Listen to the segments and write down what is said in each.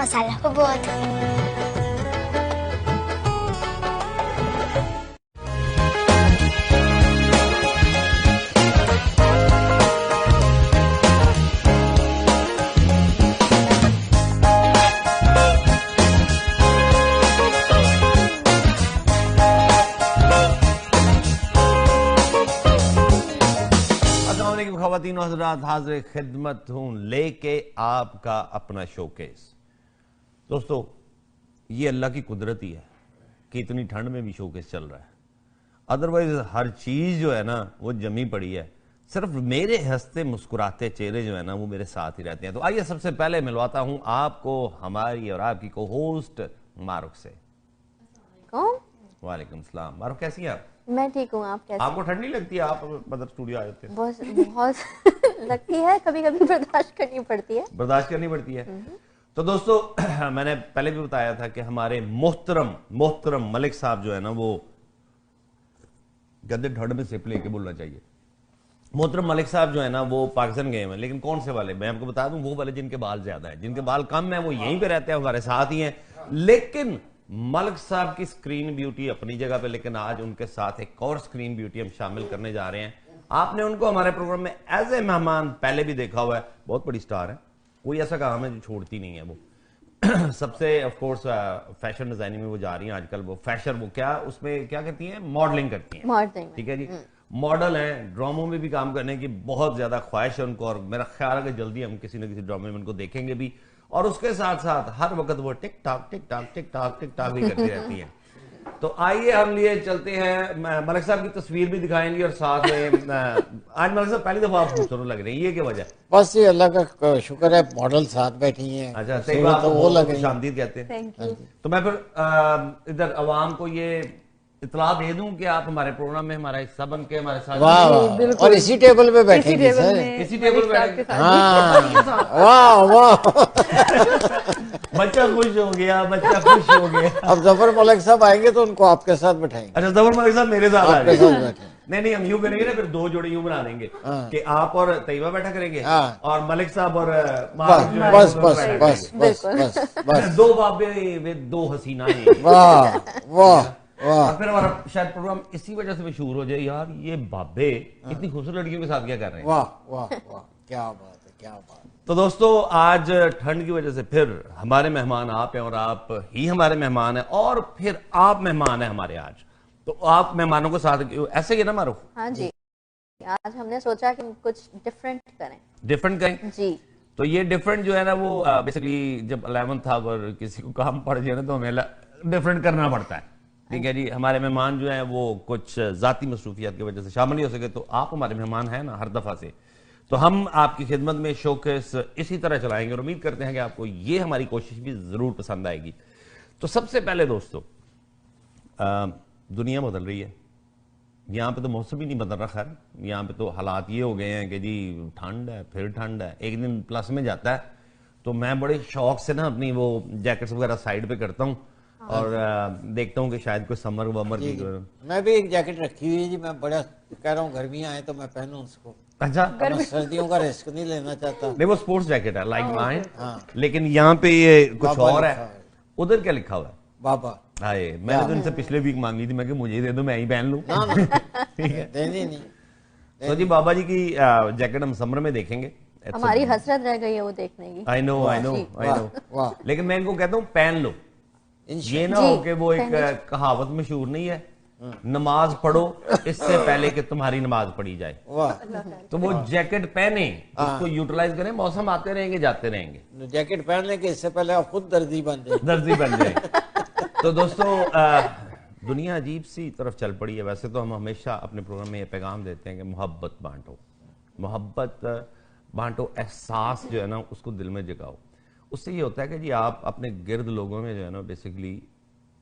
मसाला को बहुत। ख़वातीन और हज़रात, हाज़िर खिदमत हूँ लेके आपका अपना शोकेस। दोस्तों, ये अल्लाह की कुदरत ही है कि इतनी ठंड में भी शोकेस चल रहा है। अदरवाइज हर चीज़ जो है ना वो जमी पड़ी है, सिर्फ मेरे हंसते मुस्कुराते चेहरे जो है ना वो मेरे साथ ही रहते हैं। तो आइए सबसे पहले मिलवाता हूँ आपको हमारी और आपकी को होस्ट मारुख से। वालेकुम सलाम। मारुख, कैसी हैं आप? मैं ठीक हूँ, आप कैसे? आपको ठंड नहीं लगती है? आप मदर स्टूडियो आए थे। बहुत लगती है, कभी कभी बर्दाश्त करनी पड़ती है। बर्दाश्त करनी पड़ती है। तो दोस्तों, मैंने पहले भी बताया था कि हमारे मोहतरम मलिक साहब जो है ना वो गद्दे ठंड में सिप लेके बोलना चाहिए। मोहतरम मलिक साहब जो है ना वो पाकिस्तान गए हैं, लेकिन कौन से वाले? मैं आपको बता दूं, वो वाले जिनके बाल ज्यादा है, जिनके बाल कम है वो यहीं पे रहते हैं, हमारे साथ ही हैं। लेकिन मलिक साहब की स्क्रीन ब्यूटी अपनी जगह पे, लेकिन आज उनके साथ एक और स्क्रीन ब्यूटी हम शामिल करने जा रहे हैं। आपने उनको हमारे प्रोग्राम में एज ए मेहमान पहले भी देखा हुआ है। बहुत बड़ी स्टार है, कोई ऐसा काम है जो छोड़ती नहीं है वो। सबसे ऑफ कोर्स फैशन डिजाइनिंग में वो जा रही हैं आजकल। वो फैशन वो क्या उसमें क्या करती हैं? मॉडलिंग करती हैं। मॉडलिंग, ठीक है जी। मॉडल हैं, ड्रामों में भी काम करने की बहुत ज्यादा ख्वाहिश है उनको, और मेरा ख्याल है कि जल्दी हम किसी न किसी ड्रामे में उनको देखेंगे भी। और उसके साथ साथ हर वक्त वो टिक टाक भी करती रहती है। तो आइए हम लिए चलते हैं। मलिक साहब की तस्वीर भी दिखाएंगे और साथ में आज मलिक साहब पहली दफा आप खूबसूरत लग रहे हैं, ये क्या वजह? बस ये अल्लाह का शुक्र है, मॉडल साथ बैठी हैं। अच्छा, सही बात। तो वो लग रही शांति कहते हैं। Thank you. तो मैं फिर इधर अवाम को ये इतला दे दूं कि आप हमारे प्रोग्राम में हमारा हिस्सा बन के हमारे साथ। वाह वाह, और इसी टेबल पे बैठेंगे सर। इसी टेबल पे। हाँ, वाह वाह। बच्चा खुश हो गया, बच्चा खुश हो गया। अब जफर मलिक साहब आएंगे तो उनको आपके साथ बैठाएंगे। अच्छा, जफर मलिक साहब मेरे साथ आपके साथ बैठे। नहीं, हम यूं करेंगे ना, फिर दो जोड़े यूं बना देंगे कि आप और तैयबा बैठा करेंगे और मलिक साहब और बस बस बस बस बस बस दो बाबे वे दो हसीनाएं। वाह वाह वाह। फिर हमारा शायद प्रोग्राम इसी वजह से मशहूर हो जाए, यार ये बाबे इतनी खूबसूरत लड़कियों के साथ क्या कर रहे हैं। वाह वाह वाह, क्या बात है, क्या बात। तो दोस्तों, आज ठंड की वजह से फिर हमारे मेहमान आप हैं और आप ही हमारे मेहमान हैं, और फिर आप मेहमान हैं हमारे आज। तो आप मेहमानों को साथ ऐसे ही ना मारो। हाँ जी, आज हमने सोचा कि कुछ डिफरेंट करें जी। तो ये डिफरेंट जो है ना वो बेसिकली जब 11th था, अगर किसी को काम पड़ जाए ना तो हमें डिफरेंट करना पड़ता है। ठीक है जी। हमारे मेहमान जो हैं वो कुछ जाती मसरूफियात की वजह से शामिल नहीं हो सके, तो आप हमारे मेहमान हैं ना हर दफा से, तो हम आपकी खिदमत में शोकेस इसी तरह चलाएंगे और उम्मीद करते हैं कि आपको ये हमारी कोशिश भी जरूर पसंद आएगी। तो सबसे पहले दोस्तों, दुनिया बदल रही है। यहाँ पे तो मौसम ही नहीं बदल रहा। खैर, यहाँ पे तो हालात ये हो गए हैं कि जी ठंड है, फिर ठंड है, एक दिन प्लस में जाता है। तो मैं बड़े शौक से ना अपनी वो जैकेट्स वगैरह साइड पे करता हूँ और देखता हूँ कि शायद कोई समर वमर की। मैं भी एक जैकेट रखी हुई है जी, मैं बड़ा कह रहा हूँ गर्मियाँ आए तो मैं पहनूं उसको। अच्छा, मैं सर्दियों का रिस्क नहीं लेना चाहता। नहीं, वो स्पोर्ट्स जैकेट है लाइक माइन, लेकिन यहाँ पे ये कुछ और है। उधर क्या लिखा हुआ है? बाबा। हाय, मैंने तो इनसे पिछले वीक मांगी थी, मैं कि मुझे ही दे दो, मैं ही पहन लूं। ठीक है, देनी नहीं। तो जी बाबा जी की जैकेट हम समर में देखेंगे। हमारी हसरत रह गई है वो देखने की। I know. लेकिन मैं इनको कहता हूँ पहन लो, ये ना हो कि वो एक कहावत मशहूर नहीं है, नमाज पढ़ो इससे पहले कि तुम्हारी नमाज पढ़ी जाए। तो वो जैकेट पहने, उसको यूटिलाइज करें, मौसम आते रहेंगे जाते रहेंगे। जैकेट पहनने के इससे पहले आप खुद दर्जी बन जाए। तो दोस्तों, दुनिया अजीब सी तरफ चल पड़ी है। वैसे तो हम हमेशा अपने प्रोग्राम में ये पैगाम देते हैं कि मोहब्बत बांटो, एहसास जो है ना उसको दिल में जगाओ। उससे ये होता है कि जी आप अपने गिर्द लोगों में जो है ना बेसिकली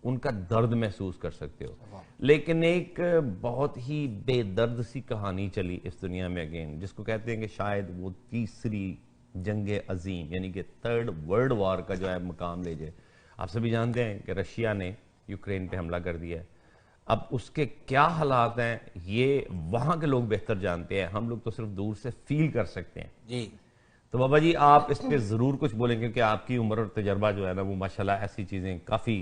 उनका दर्द महसूस कर सकते हो। लेकिन एक बहुत ही बेदर्द सी कहानी चली इस दुनिया में अगेन, जिसको कहते हैं कि शायद वो तीसरी जंग अजीम यानी कि 3rd वर्ल्ड वॉर का जो है मकाम ले जाए। आप सभी जानते हैं कि रशिया ने यूक्रेन पे हमला कर दिया है। अब उसके क्या हालात हैं ये वहां के लोग बेहतर जानते हैं, हम लोग तो सिर्फ दूर से फील कर सकते हैं जी। तो बाबा जी आप इस पे जरूर कुछ बोलें, क्योंकि आपकी उम्र और तजर्बा जो है ना वो माशाल्लाह ऐसी चीजें काफी।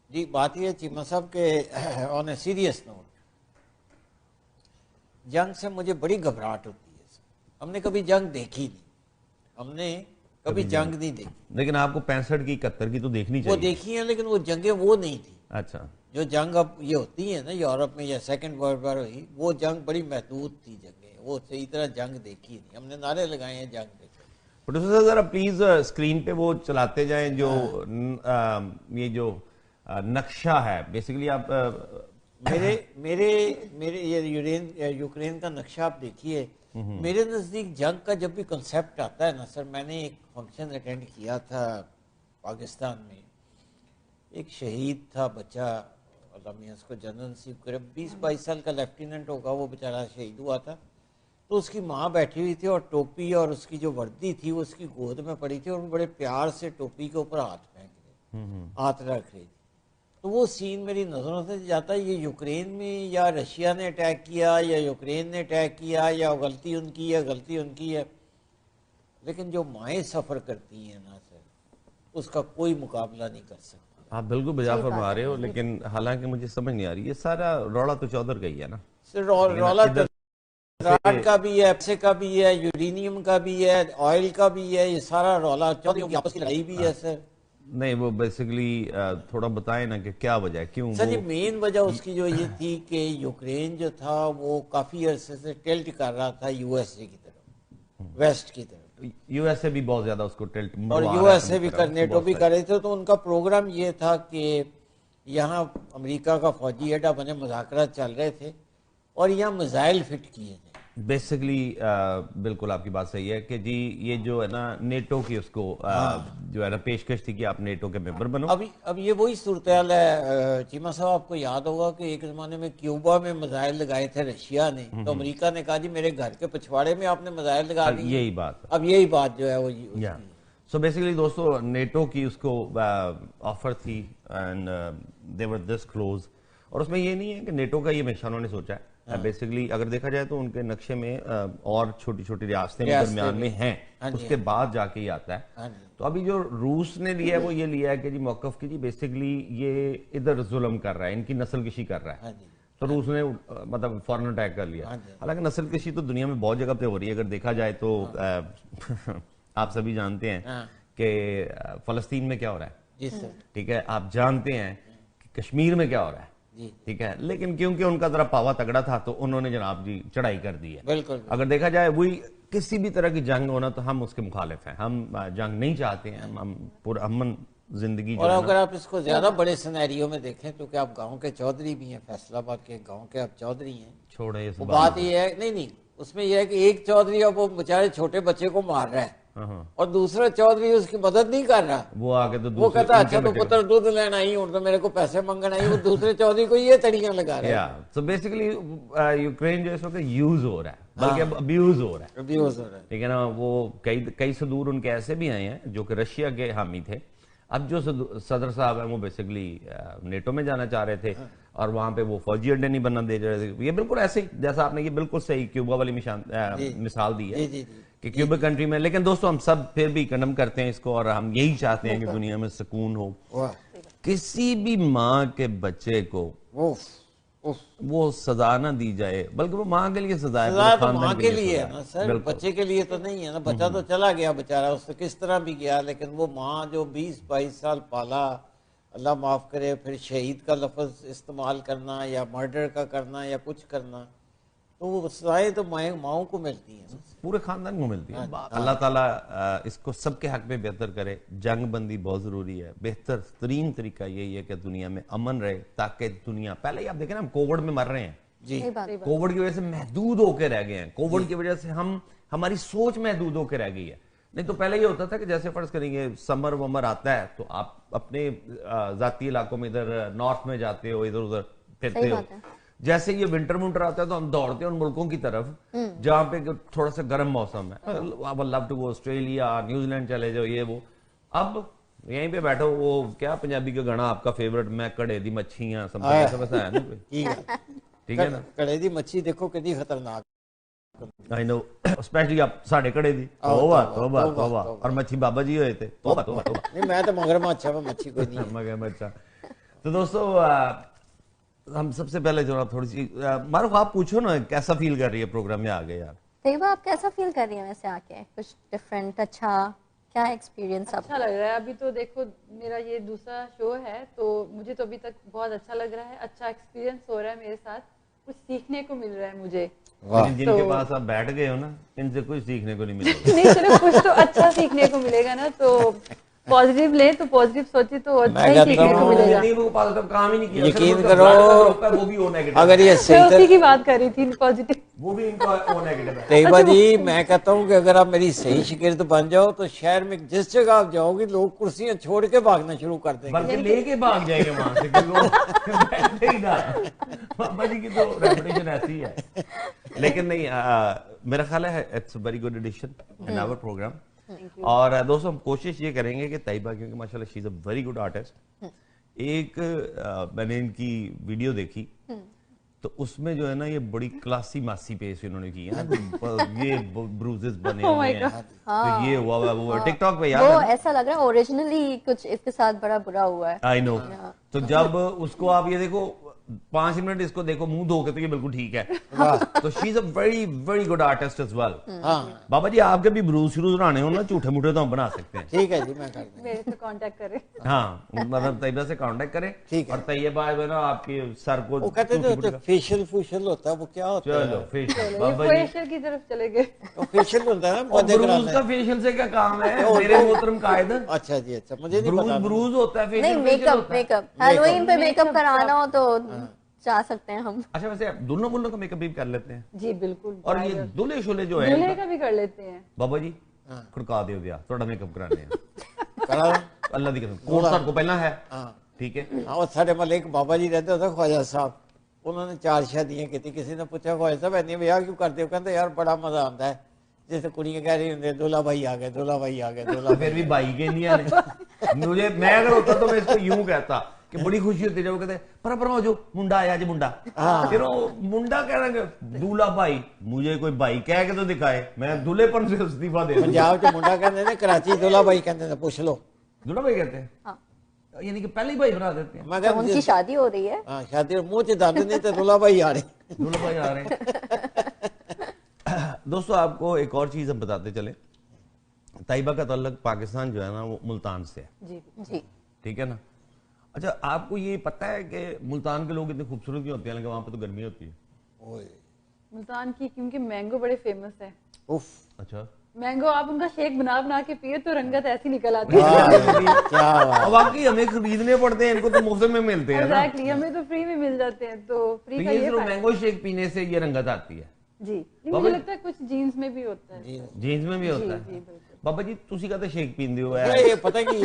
जी बात यह चीमा साहब के ऑन ए सीरियस नोट, जंग से मुझे बड़ी घबराहट होती है। हमने कभी जंग देखी नहीं, हमने कभी जंग नहीं देखी। लेकिन आपको 65 की 71 की तो देखनी वो चाहिए। देखी है लेकिन वो जंगें वो नहीं थी। अच्छा। जो जंग अब ये होती है ना यूरोप में या सेकंड वर्ल्ड वॉर हुई, वो जंग बड़ी महदूद थी जंगें, वो सही तरह जंग देखी नहीं। हमने नारे लगाए हैं जंग देखे। प्रोड्यूसर साहब जरा प्लीज स्क्रीन पे वो चलाते जाएं जो ये जो नक्शा है बेसिकली आप मेरे मेरे मेरे ये यूक्रेन का नक्शा आप देखिए। मेरे नजदीक जंग का जब भी कंसेप्ट आता है ना सर, मैंने एक फंक्शन अटेंड किया था पाकिस्तान में, एक शहीद था बच्चा, अल्लाह मियां उसको जन्नत नसीब करे, 20-22 साल का लेफ्टिनेंट होगा, वो बेचारा शहीद हुआ था। तो उसकी माँ बैठी हुई थी और टोपी और उसकी जो वर्दी थी वो उसकी गोद में पड़ी थी, और वो बड़े प्यार से टोपी के ऊपर हाथ फेंक रहे, हाथ रख रही थी। तो वो सीन मेरी नज़रों से जाता है, ये यूक्रेन में या रशिया ने अटैक किया या यूक्रेन ने अटैक किया, या गलती उनकी है गलती उनकी है, लेकिन जो माएँ सफ़र करती हैं ना सर, उसका कोई मुकाबला नहीं कर सकता। आप बिल्कुल बजा फरमा रहे हो, लेकिन हालांकि मुझे समझ नहीं आ रही, ये सारा रौला तो चौधर का ही है ना। सर रौला तो राड का भी है, पैसे का भी है, यूरेनियम का भी है, ऑयल का भी है, ये सारा रौला चौधरी की आपस की लड़ाई भी है सर। नहीं वो बेसिकली थोड़ा बताएं ना कि क्या वजह है, क्यों सर ये वो मेन वजह उसकी जो ये थी कि यूक्रेन जो था वो काफी अरसे से टिल्ट कर रहा था यूएसए की तरफ, वेस्ट की तरफ, यूएसए भी बहुत ज्यादा उसको टिल्ट और यूएसए भी कर, नेटो भी कर रहे थे। तो उनका प्रोग्राम ये था कि यहाँ अमेरिका का फौजी अड्डा बने, मुज़ाकरात चल रहे थे और यहाँ मिसाइल फिट किए थे। बेसिकली बिल्कुल आपकी बात सही है कि जी ये जो है ना नेटो की उसको जो है ना पेशकश थी कि आप नेटो के मेंबर बनो। अब ये वही सूरत हाल है चीमा साहब, आपको याद होगा कि एक जमाने में क्यूबा में मिसाइल लगाए थे रशिया ने, तो अमेरिका ने कहा जी मेरे घर के पिछवाड़े में आपने मिसाइल लगा दिए। यही बात, अब यही बात जो है वो सो बेसिकली दोस्तों नेटो की उसको ऑफर थी and they were this close, और उसमें ये नहीं है कि नेटो का ये हमेशा उन्होंने सोचा है। बेसिकली अगर देखा जाए तो उनके नक्शे में और छोटी छोटी रियासतें दरमियान में हैं, उसके बाद जाके ही आता है। तो अभी जो रूस ने लिया है वो ये लिया है कि जी मौकफ की जी बेसिकली ये इधर जुल्म कर रहा है, इनकी नस्ल कशी कर रहा है, तो रूस ने मतलब फौरन अटैक कर लिया। हालांकि नस्ल कशी तो दुनिया में बहुत जगह पे हो रही है, अगर देखा जाए तो आप सभी जानते हैं कि फलस्तीन में क्या हो रहा है, ठीक है, आप जानते हैं कि कश्मीर में क्या हो रहा है, ठीक है, लेकिन क्योंकि उनका जरा पावा तगड़ा था तो उन्होंने जनाब जी चढ़ाई कर दी है। बिल्कुल। अगर देखा जाए वही किसी भी तरह की जंग होना तो हम उसके मुखालिफ हैं, हम जंग नहीं चाहते हैं, हम पूरा अमन जिंदगी। और अगर आप इसको ज्यादा बड़े सिनेरियो में देखें तो क्या आप गांव के चौधरी भी हैं, फैसलाबाद के गांव के आप चौधरी हैं, छोड़े वो बात ये है, नहीं उसमें यह है कि एक चौधरी अब वो बेचारे छोटे बच्चे को मार रहा है और दूसरा चौधरी उसकी मदद नहीं कर रहा, वो आगे तो वो कहता अच्छा तो पुत्र दूध लेना आई हूं तो मेरे को पैसे मंगना ही, वो दूसरे चौधरी को ये तड़ियां लगा रहा है। तो बेसिकली यूक्रेन जो इस वक्त यूज हो रहा है, बल्कि अब अब्यूज हो रहा है, ठीक है ना। वो कई सदूर उनके ऐसे भी आए हैं जो कि रशिया के हामी थे। अब जो सदर साहब है वो बेसिकली नेटो में जाना चाह रहे थे और वहां पे वो फौजी अड्डे नहीं बनना दे रहे थे। ये बिल्कुल ऐसे ही जैसा आपने ये बिल्कुल सही क्यूबा वाली मिसाल दी है कि क्यूबा कंट्री में, लेकिन दोस्तों हम सब फिर भी कंडम करते हैं इसको और हम यही चाहते हैं कि दुनिया में सुकून हो। किसी भी माँ के बच्चे को वो सजा ना दी जाए, बल्कि वो माँ के लिए सजा है, तो माँ के लिए है ना सर, बच्चे के लिए तो नहीं है ना। बच्चा तो चला गया बेचारा, उससे किस तरह भी गया, लेकिन वो माँ जो 20-22 साल पाला, अल्लाह माफ करे, फिर शहीद का लफ्ज इस्तेमाल करना या मर्डर का करना या कुछ करना, तो वो सजाएं तो माओं को मिलती हैं, पूरे खानदान को मिलती है। अल्लाह ताला इसको सबके हक में बेहतर करे। जंग बंदी बहुत जरूरी है, बेहतर तरीन तरीका यही है कि दुनिया में अमन रहे, ताकि दुनिया, पहले ही आप देखें ना हम कोविड में मर रहे हैं जी, कोविड की वजह से महदूद होकर रह गए हैं, कोविड की वजह से हमारी सोच महदूद होकर रह गई है। नहीं तो पहले ये होता था कि जैसे फर्ज करेंगे समर वमर आता है तो आप अपने जाती इलाकों में इधर नॉर्थ में जाते हो, इधर उधर फिरते हो। जैसे ये विंटर विंटर आता है तो हम दौड़ते हैं उन मुल्कों की तरफ जहां पे थोड़ा सा गर्म मौसम है। I love to go Australia, New Zealand चले जाओ, ये वो। अब यहीं पे बैठो, वो क्या पंजाबी का गाना आपका फेवरेट, मैं कड़े दी मच्छियां, समझ है ना, ठीक है ना, कड़े दी मच्छी देखो कितनी खतरनाक आई नो स्पेशली आप साढ़े कड़े दी तौबा तौबा तौबा और मच्छी बाबा जी हुए थे तौबा तौबा तौबा नहीं मैं तो मगरमच्छ है, मच्छी कोई नहीं है। मगरमच्छ। तो दोस्तों हम सबसे पहले जो थोड़ी सी मारूफ आप पूछो ना कैसा फील कर रही है प्रोग्राम में आ गए यार। तैयबा आप कैसा फील कर रही हैं वैसे आके? कुछ डिफरेंट, अच्छा क्या एक्सपीरियंस अच्छा लग रहा है। अभी तो देखो मेरा ये दूसरा शो है तो मुझे तो अभी तक बहुत अच्छा लग रहा है, अच्छा एक्सपीरियंस हो रहा है मेरे साथ, कुछ सीखने को मिल रहा है मुझे। लेकिन जिनके तो- पास आप बैठ गए हो ना इनसे कुछ सीखने को नहीं मिलेगा। नहीं चलो कुछ तो अच्छा सीखने को मिलेगा ना, तो पॉजिटिव ले तो पॉजिटिव सोचे तो अच्छा मैं ही कहता सीखने को हूँ, मिलेगा। नहीं वो पॉजिटिव काम ही नहीं किया यकीन सिर्फ करो, उसका वो भी ओ नेगेटिव अगर ये मैं सही उसी की बात कर रही थी पॉजिटिव। वो भी इनका ओ नेगेटिव है। तैयबा जी मैं कहता हूँ कि अगर आप मेरी सही शिगिर्द बन जाओ तो शहर में जिस जगह आप जाओगे लोग कुर्सियां छोड़ के भागना शुरू कर देंगे। बल्कि लेके भाग जाएंगे वहां से क्योंकि वो बैठे ही ना। बाबा जी की तो रेपुटेशन ऐसी है। लेकिन नहीं मेरा ख्याल है it's very good addition in our program. और दोस्तों हम कोशिश ये करेंगे कि तैयबा क्योंकि माशाल्लाह she is a very good artist, एक मैंने इनकी वीडियो देखी तो उसमें जो है ना ये बड़ी क्लासी मासी पेश इन्होंने की है। ये ब्रूजेस बने Oh हुए my हैं God. तो ये हुआ वो टिकटॉक पे याद वो है ना? ऐसा लग रहा है ओरिजिनली कुछ इसके साथ बड़ा बुरा हुआ है। I know. तो जब उसको आप ये देखो 5 मिनट इसको देखो मुंह धो के तो ये बिल्कुल ठीक है। तो she is a very very good artist as well. हाँ बाबा जी आपके भी ब्रूज शुरू बनाने हो ना झूठे मूठे तो हम बना सकते हैं। ठीक है जी मैं कर दूंगा। मेरे से कांटेक्ट करें। हाँ मतलब तैयबा से कांटेक्ट करें ठीक है। और तैयबा है ना आपके सर को वो कहते थे टूटी-फूटी जो फेशियल फूशियल होता है वो क्या होता है? चलो फेशियल ये बाबा जी फेशियल की तरफ चले गए। वो फेशियल होता है ना और मध्य ब्रूज कराना का है। फेशियल से क्या काम है मेरे मोहतरम कायद। अच्छा जी अच्छा मुझे नहीं ब्रूज पता। ब्रूज होता है नहीं फेशियल फेशियल मेकअप होता है। मेकअप हैलोवीन पे मेकअप Makeup कराना हो तो जा सकते हैं हम। अच्छा वैसे दोनों मुल्लों का मेकअप भी कर लेते हैं जी बिल्कुल। और ये दूल्हे शोले जो है दूल्हे का भी कर लेते हैं। बाबा जी खड़का दियो दिया थोड़ा मेकअप कराने हैं करा अल्लाह दी कसम कोट साहब को पहना है हाँ ठीक है। हाँ वो साढ़े महल एक बाबा जी रहते होते ख्वाजा साहब, उन्होंने 4 शादियां की थी। किसी ने पूछा ख्वाजा साहब इतनी ब्याह क्यों करते हो? कहते यार बड़ा मजा आता है जैसे कुड़ियां कह रही होंगे दूल्हा भाई आ गए दूल्हा भाई आ गए दूल्हा फिर भी भाई के नहीं आने मुझे मैं अगर होता तो मैं इसको यूं कहता कि बड़ी खुशी होती जब वो कहते पर हो जो मुंडा आया जी मुंडा फिर वो मुंडा कह रहे दूल्हा भाई मुझे कोई भाई कह के तो दिखाए मैं दूल्हेपन से इस्तीफा दे दूं। पंजाब च मुंडा कहते ने, कराची दूल्हा भाई कहते ने, पूछ लो। दूल्हा भाई कहते हैं हाँ। यानी कि पहले ही भाई बना देते हैं। मैं तो उनकी कहता शादी हो रही है। हाँ शादी में मुंह च दंद नहीं तो दूल्हा भाई आ रहे। दूल्हा भाई आ रहे हैं। दोस्तों आपको एक और चीज हम बताते चले, तैयबा का ताल्लुक पाकिस्तान जो है ना वो मुल्तान से है, जी जी ठीक है ना। अच्छा आपको ये पता है कि मुल्तान के लोग इतने खूबसूरत क्यों होते हैं, लेकिन वहां पे तो गर्मी होती है। ओए मुल्तान की क्योंकि मैंगो बड़े फेमस है। उफ अच्छा मैंगो आप उनका शेक बना बना के पिए तो रंगत ऐसी निकल आती है। वाह, क्या बात। अब वाकई हमें खरीदने पड़ते हैं, इनको तो मुफ्त में मिलते हैं ना। एग्जैक्टली हमें तो फ्री में मिल जाते हैं तो तो फ्री का ये ये सिर्फ फायदा। मैंगो शेक पीने से ये रंगत आती है। जी नहीं, बाबा मुझे जी- लगता है कुछ जीन्स में भी होता है। जीन्स में भी होता जी है। बिल्कुल। बाबा जी तुसी कहते शेक पींदे हो ये पता की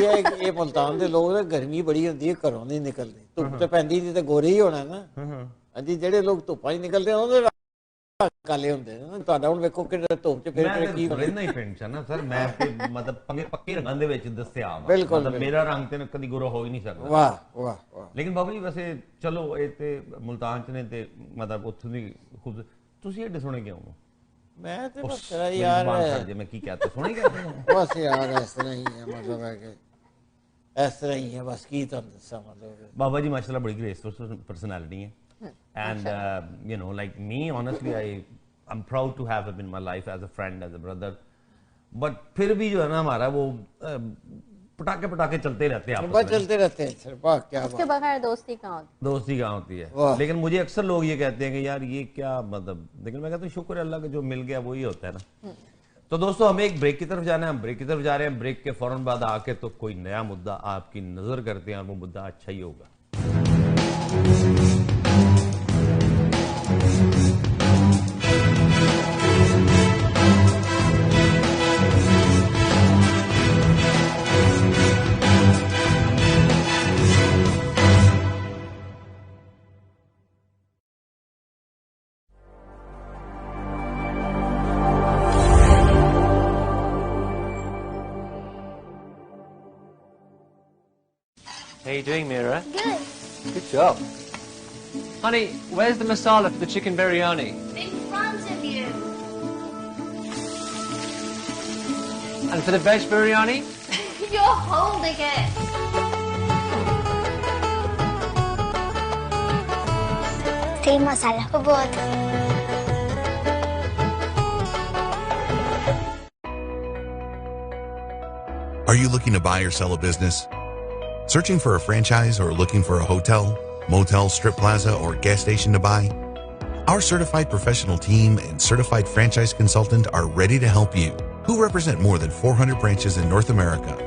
ये मुल्तान ਦੇ ਲੋਕ गर्मी बड़ी होती है घरों नहीं निकलते धुੱਪ ਤੇ ਪੈਂਦੀ ਨਹੀਂ ਤੇ ਗੋਰੇ ਹੀ ਹੋਣਾ ਨਾ। ਹਾਂਜੀ ਜਿਹੜੇ ਲੋਕ ਧੁੱਪਾਂ 'ਚ ਨਿਕਲਦੇ ਉਹਨਾਂ ਦੇ ਕਾਲੇ ਹੁੰਦੇ ਨੇ ਨਾ। ਤੁਹਾਡਾ ਹੁਣ ਵੇਖੋ ਕਿ ਧੁੱਪ 'ਚ ਫਿਰ ਮੈਂ ਕੀ ਤੇ ਰਹਿੰਦਾ ਹੀ ਪਿੰਡ ਚ ਨਾ ਸਰ, ਮੈਂ ਤੇ ਮਤਲਬ ਪੱਕੇ ਰੰਗਾਂ ਦੇ ਵਿੱਚ ਦੱਸਿਆ ਵਾ। ਬਿਲਕੁਲ, ਮਤਲਬ ਮੇਰਾ ਰੰਗ ਤੇ ਕਦੀ ਗੋਰਾ ਹੋ ਹੀ ਨਹੀਂ ਸਕਦਾ। ਵਾਹ ਵਾਹ ਵਾਹ। ਲੇਕਿਨ ਬਾਬਾ ਜੀ ਵੈਸੇ ਚਲੋ ਇਹ ਤੇ ਮੁਲਤਾਨ ਚ ਨੇ ਤੇ ਮਤਲਬ ਉੱਥੋਂ ਦੀ ਖੂਬ ਤੁਸੀਂ ਇਹ ਸੁਣੇ ਕਿਉਂ ਹੋ? मैं तो बस तेरा मेरी यार जुबान फट जाए, मैं की कहते सुने कहते हो? बस यार इस तरह ही है मतलब है कि इस तरह ही है बस की तो दसा मतलब बाबा जी माशाल्लाह बड़ी ग्रेसफुल पर्सनालिटी है and you know like me honestly I am proud to have him in my life as a friend as a brother, but फिर भी जो है ना हमारा वो पटाखे पटाखे चलते रहते हैं आपस बस में। चलते रहते हैं सर। वाह क्या उसके बात। बगैर दोस्ती कहाँ होती? दोस्ती कहाँ होती है। वाह। लेकिन मुझे अक्सर लोग ये कहते हैं कि यार ये क्या मतलब, लेकिन मैं कहता हूँ शुक्र है अल्लाह का जो मिल गया वही होता है ना। तो दोस्तों हमें एक ब्रेक की तरफ जाना है, हम ब्रेक की तरफ जा रहे हैं। ब्रेक के फौरन बाद आके तो कोई नया मुद्दा आपकी नजर करते हैं और वो मुद्दा अच्छा ही होगा। How you doing, Mira? Good. Good job. Honey, where's the masala for the chicken biryani? In front of you. And for the veg biryani? You're holding it. तेल मसाला को बहुत Are you looking to buy or sell a business? Searching for a franchise or looking for a hotel, motel, strip plaza, or gas station to buy? Our certified professional team and certified franchise consultant are ready to help you, who represent more than 400 branches in North America.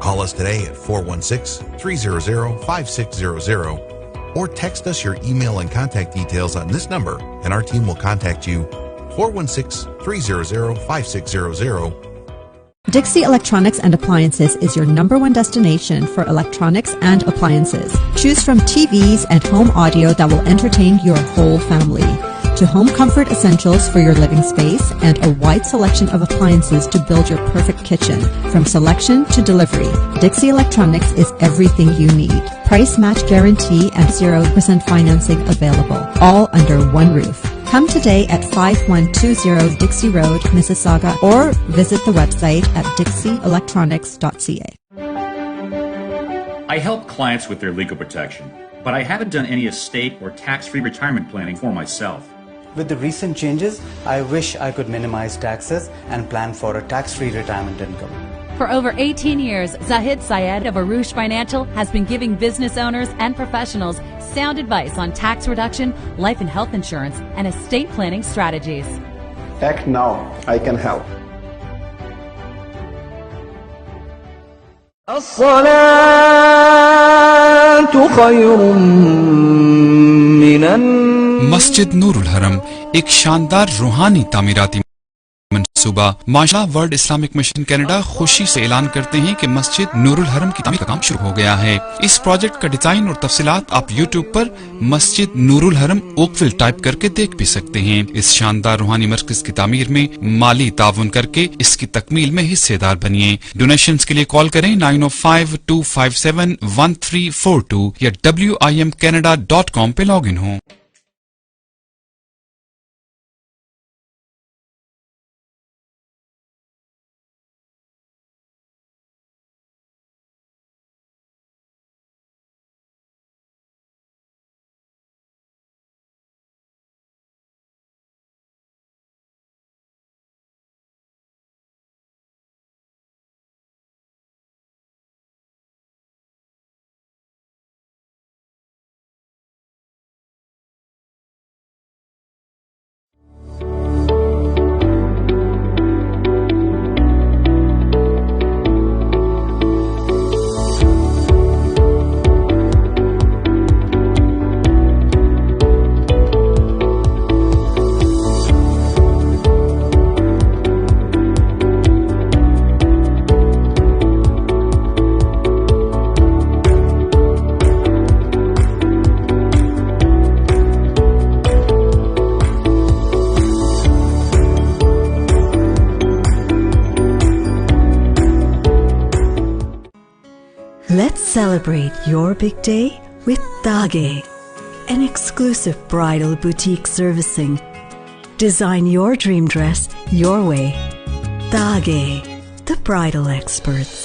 Call us today at 416-300-5600 or text us your email and contact details on this number and our team will contact you. 416-300-5600. Dixie Electronics and Appliances is your #1 destination for electronics and appliances. Choose from TVs and home audio that will entertain your whole family, to home comfort essentials for your living space and a wide selection of appliances to build your perfect kitchen. From selection to delivery, Dixie Electronics is everything you need. Price match guarantee and 0% financing available, all under one roof. Come today at 5120 Dixie Road, Mississauga, or visit the website at dixieelectronics.ca. I help clients with their legal protection, but I haven't done any estate or tax-free retirement planning for myself. With the recent changes, I wish I could minimize taxes and plan for a tax-free retirement income. For over 18 years, Zahid Syed of Arush Financial has been giving business owners and professionals sound advice on tax reduction, life and health insurance, and estate planning strategies. Act now, I can help. मस्जिद नूरुल हरम एक शानदार रूहानी तामीराती मंसूबा। माशाअल्लाह world Islamic mission Canada खुशी से ऐलान करते हैं कि मस्जिद नूरुल हरम की तामीर का काम शुरू हो गया है। इस प्रोजेक्ट का डिजाइन और तफसीलात आप YouTube पर मस्जिद नूरुल हरम ओकविल टाइप करके देख भी सकते हैं। इस शानदार रूहानी मरकज की तामीर में माली ताउन करके इसकी तकमील में हिस्सेदार बनिए। डोनेशंस के लिए कॉल करें 9052571342 या WIMcanada.com पे लॉग इन हो। Let's celebrate your big day with Dage, an exclusive bridal boutique servicing. Design your dream dress your way. Dage, the bridal experts.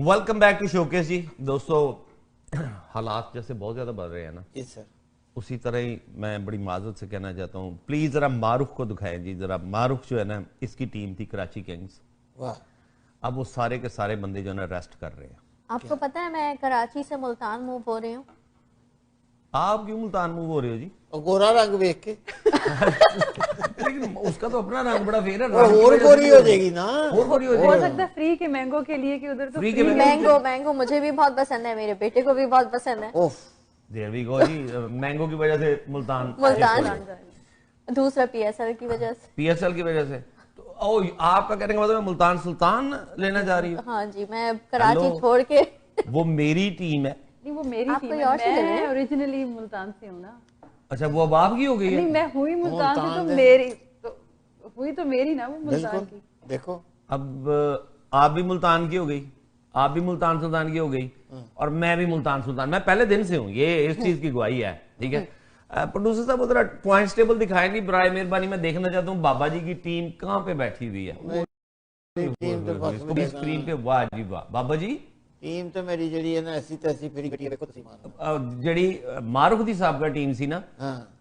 Welcome back to showcase जी। दोस्तों, हालात जैसे बहुत ज्यादा बढ़ रहे हैं ना जी सर, उसी तरह ही मैं बड़ी माजरत से कहना चाहता हूँ, प्लीज जरा मारूफ को दिखाएं जी। जरा मारूफ जो है ना, इसकी टीम थी कराची किंग्स। वाह, अब वो सारे के सारे बंदे जो है ना रेस्ट कर रहे हैं। आपको पता है मैं कराची से मुल्तान मूव हो रही हूँ। आप क्यों मुल्तान मूव हो रहे हो जी? और गोरा रंग देख के लेकिन उसका तो अपना रंग बड़ा फेर है। और गोरी हो जाएगी ना, हो सकता है फ्री के मैंगो के लिए कि उधर तो फ्री मैंगो मुझे भी बहुत पसंद है, मेरे बेटे को भी बहुत पसंद है। देयर वी गो जी, मैंगो की वजह से मुल्तान दूसरा PSL की वजह से। PSL की वजह से तो आपका कहने का मतलब मुल्तान सुल्तान लेना चाह रही हूँ। हाँ जी, मैं कराची छोड़ के वो मेरी टीम है। नहीं वो मेरी आप टीम कोई है, और से ले रहे मैं हैं? ओरिजिनली मुल्तान से हूँ ना। अच्छा वो अब आपकी हो गई है? नहीं मैं हुई मुल्तान से, मुल्तान तो से। मेरी तो हुई तो मेरी ना वो मुल्तान बिल्कुल की। देखो अब आप भी मुल्तान की हो गई, आप भी मुल्तान सुल्तान की हो गई, और मैं भी मुल्तान सुल्तान, मैं पहले दिन से हूँ, ये इस चीज की गवाही है। ठीक है, प्रोड्यूसर साहब उधर पॉइंट्स टेबल दिखाएंगे बराए मेहरबानी, मैं देखना चाहता हूँ बाबा जी की टीम कहाँ पे बैठी हुई है इसको भी स्क्रीन पे। वाह जी वाह बाबा जी, टीम तो मेरी जड़ी है ना ऐसी तैसी फिर गटी है, देखो ਤੁਸੀਂ ਮਾਨ ਜਿਹੜੀ ਮਾਰੂਫ ਦੀ ਸਾਹਿਬ ਦਾ ਟੀਮ ਸੀ ਨਾ,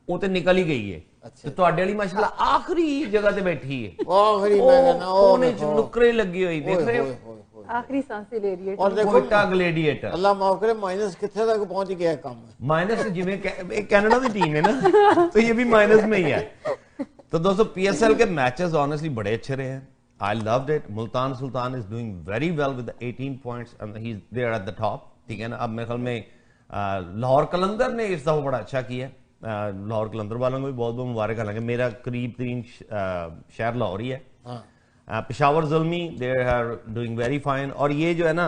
ਉਹ ਤੇ ਨਿਕਲ ਹੀ ਗਈ ਹੈ, ਤੇ ਤੁਹਾਡੇ ਵਾਲੀ ਮਾਸ਼ਾਅੱਲਾ ਆਖਰੀ ਜਗ੍ਹਾ ਤੇ ਬੈਠੀ ਹੈ। ਆਖਰੀ ਮੈਂ ਕਹਿੰਦਾ ਉਹ ਉਹਨੇ ਚ ਨੁਕਰੇ ਲੱਗੀ ਹੋਈ, ਦੇਖ ਰਹੇ ਹੋ, आखिरी सांसें ले रही है। और देखो कोयटा ग्लैडिएटर, अल्लाह माफ करे माइनस कितने तक पहुंच गया है काम। माइनस जिਵੇਂ कनाडा की टीम है ना, तो ये भी माइनस में ही है। तो दोस्तों पीएसएल के मैचेस ऑनेस्टली बड़े अच्छे रहे हैं, I loved it. Multan Sultan is doing very well with 18 points and he is there at the top. ठीक है ना, अब मेरे ख्याल में लाहौर कलंदर ने इस दफा बड़ा अच्छा किया। लाहौर कलंदर वालों को भी बहुत बहुत मुबारक, हालांकि मेरा करीब तरीन शहर लाहौर ही है। Peshawar Zalmi they are doing very fine. और ये जो है ना,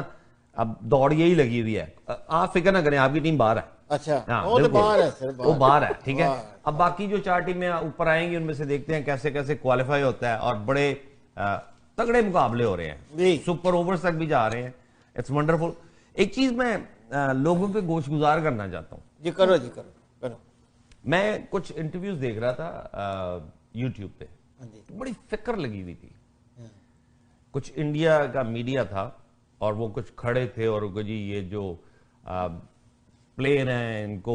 अब दौड़ यही लगी हुई है, आप फिक्र ना करें, आपकी टीम बाहर है। अच्छा वो तो बाहर है सर, वो बाहर है। ठीक है, अब बाकी जो 4 टीमें ऊपर आएंगी उनमें से देखते हैं कैसे कैसे क्वालिफाई होता है, और बड़े तगड़े मुकाबले हो रहे हैं, सुपर ओवर्स तक भी जा रहे हैं। It's wonderful. एक चीज मैं लोगों पे गोश गुजार करना चाहता हूँ। जी करो जी करो करो। मैं कुछ इंटरव्यूज देख रहा था यूट्यूब पे, बड़ी फिक्र लगी हुई थी। कुछ इंडिया का मीडिया था और वो कुछ खड़े थे और जी ये जो प्लेयर हैं इनको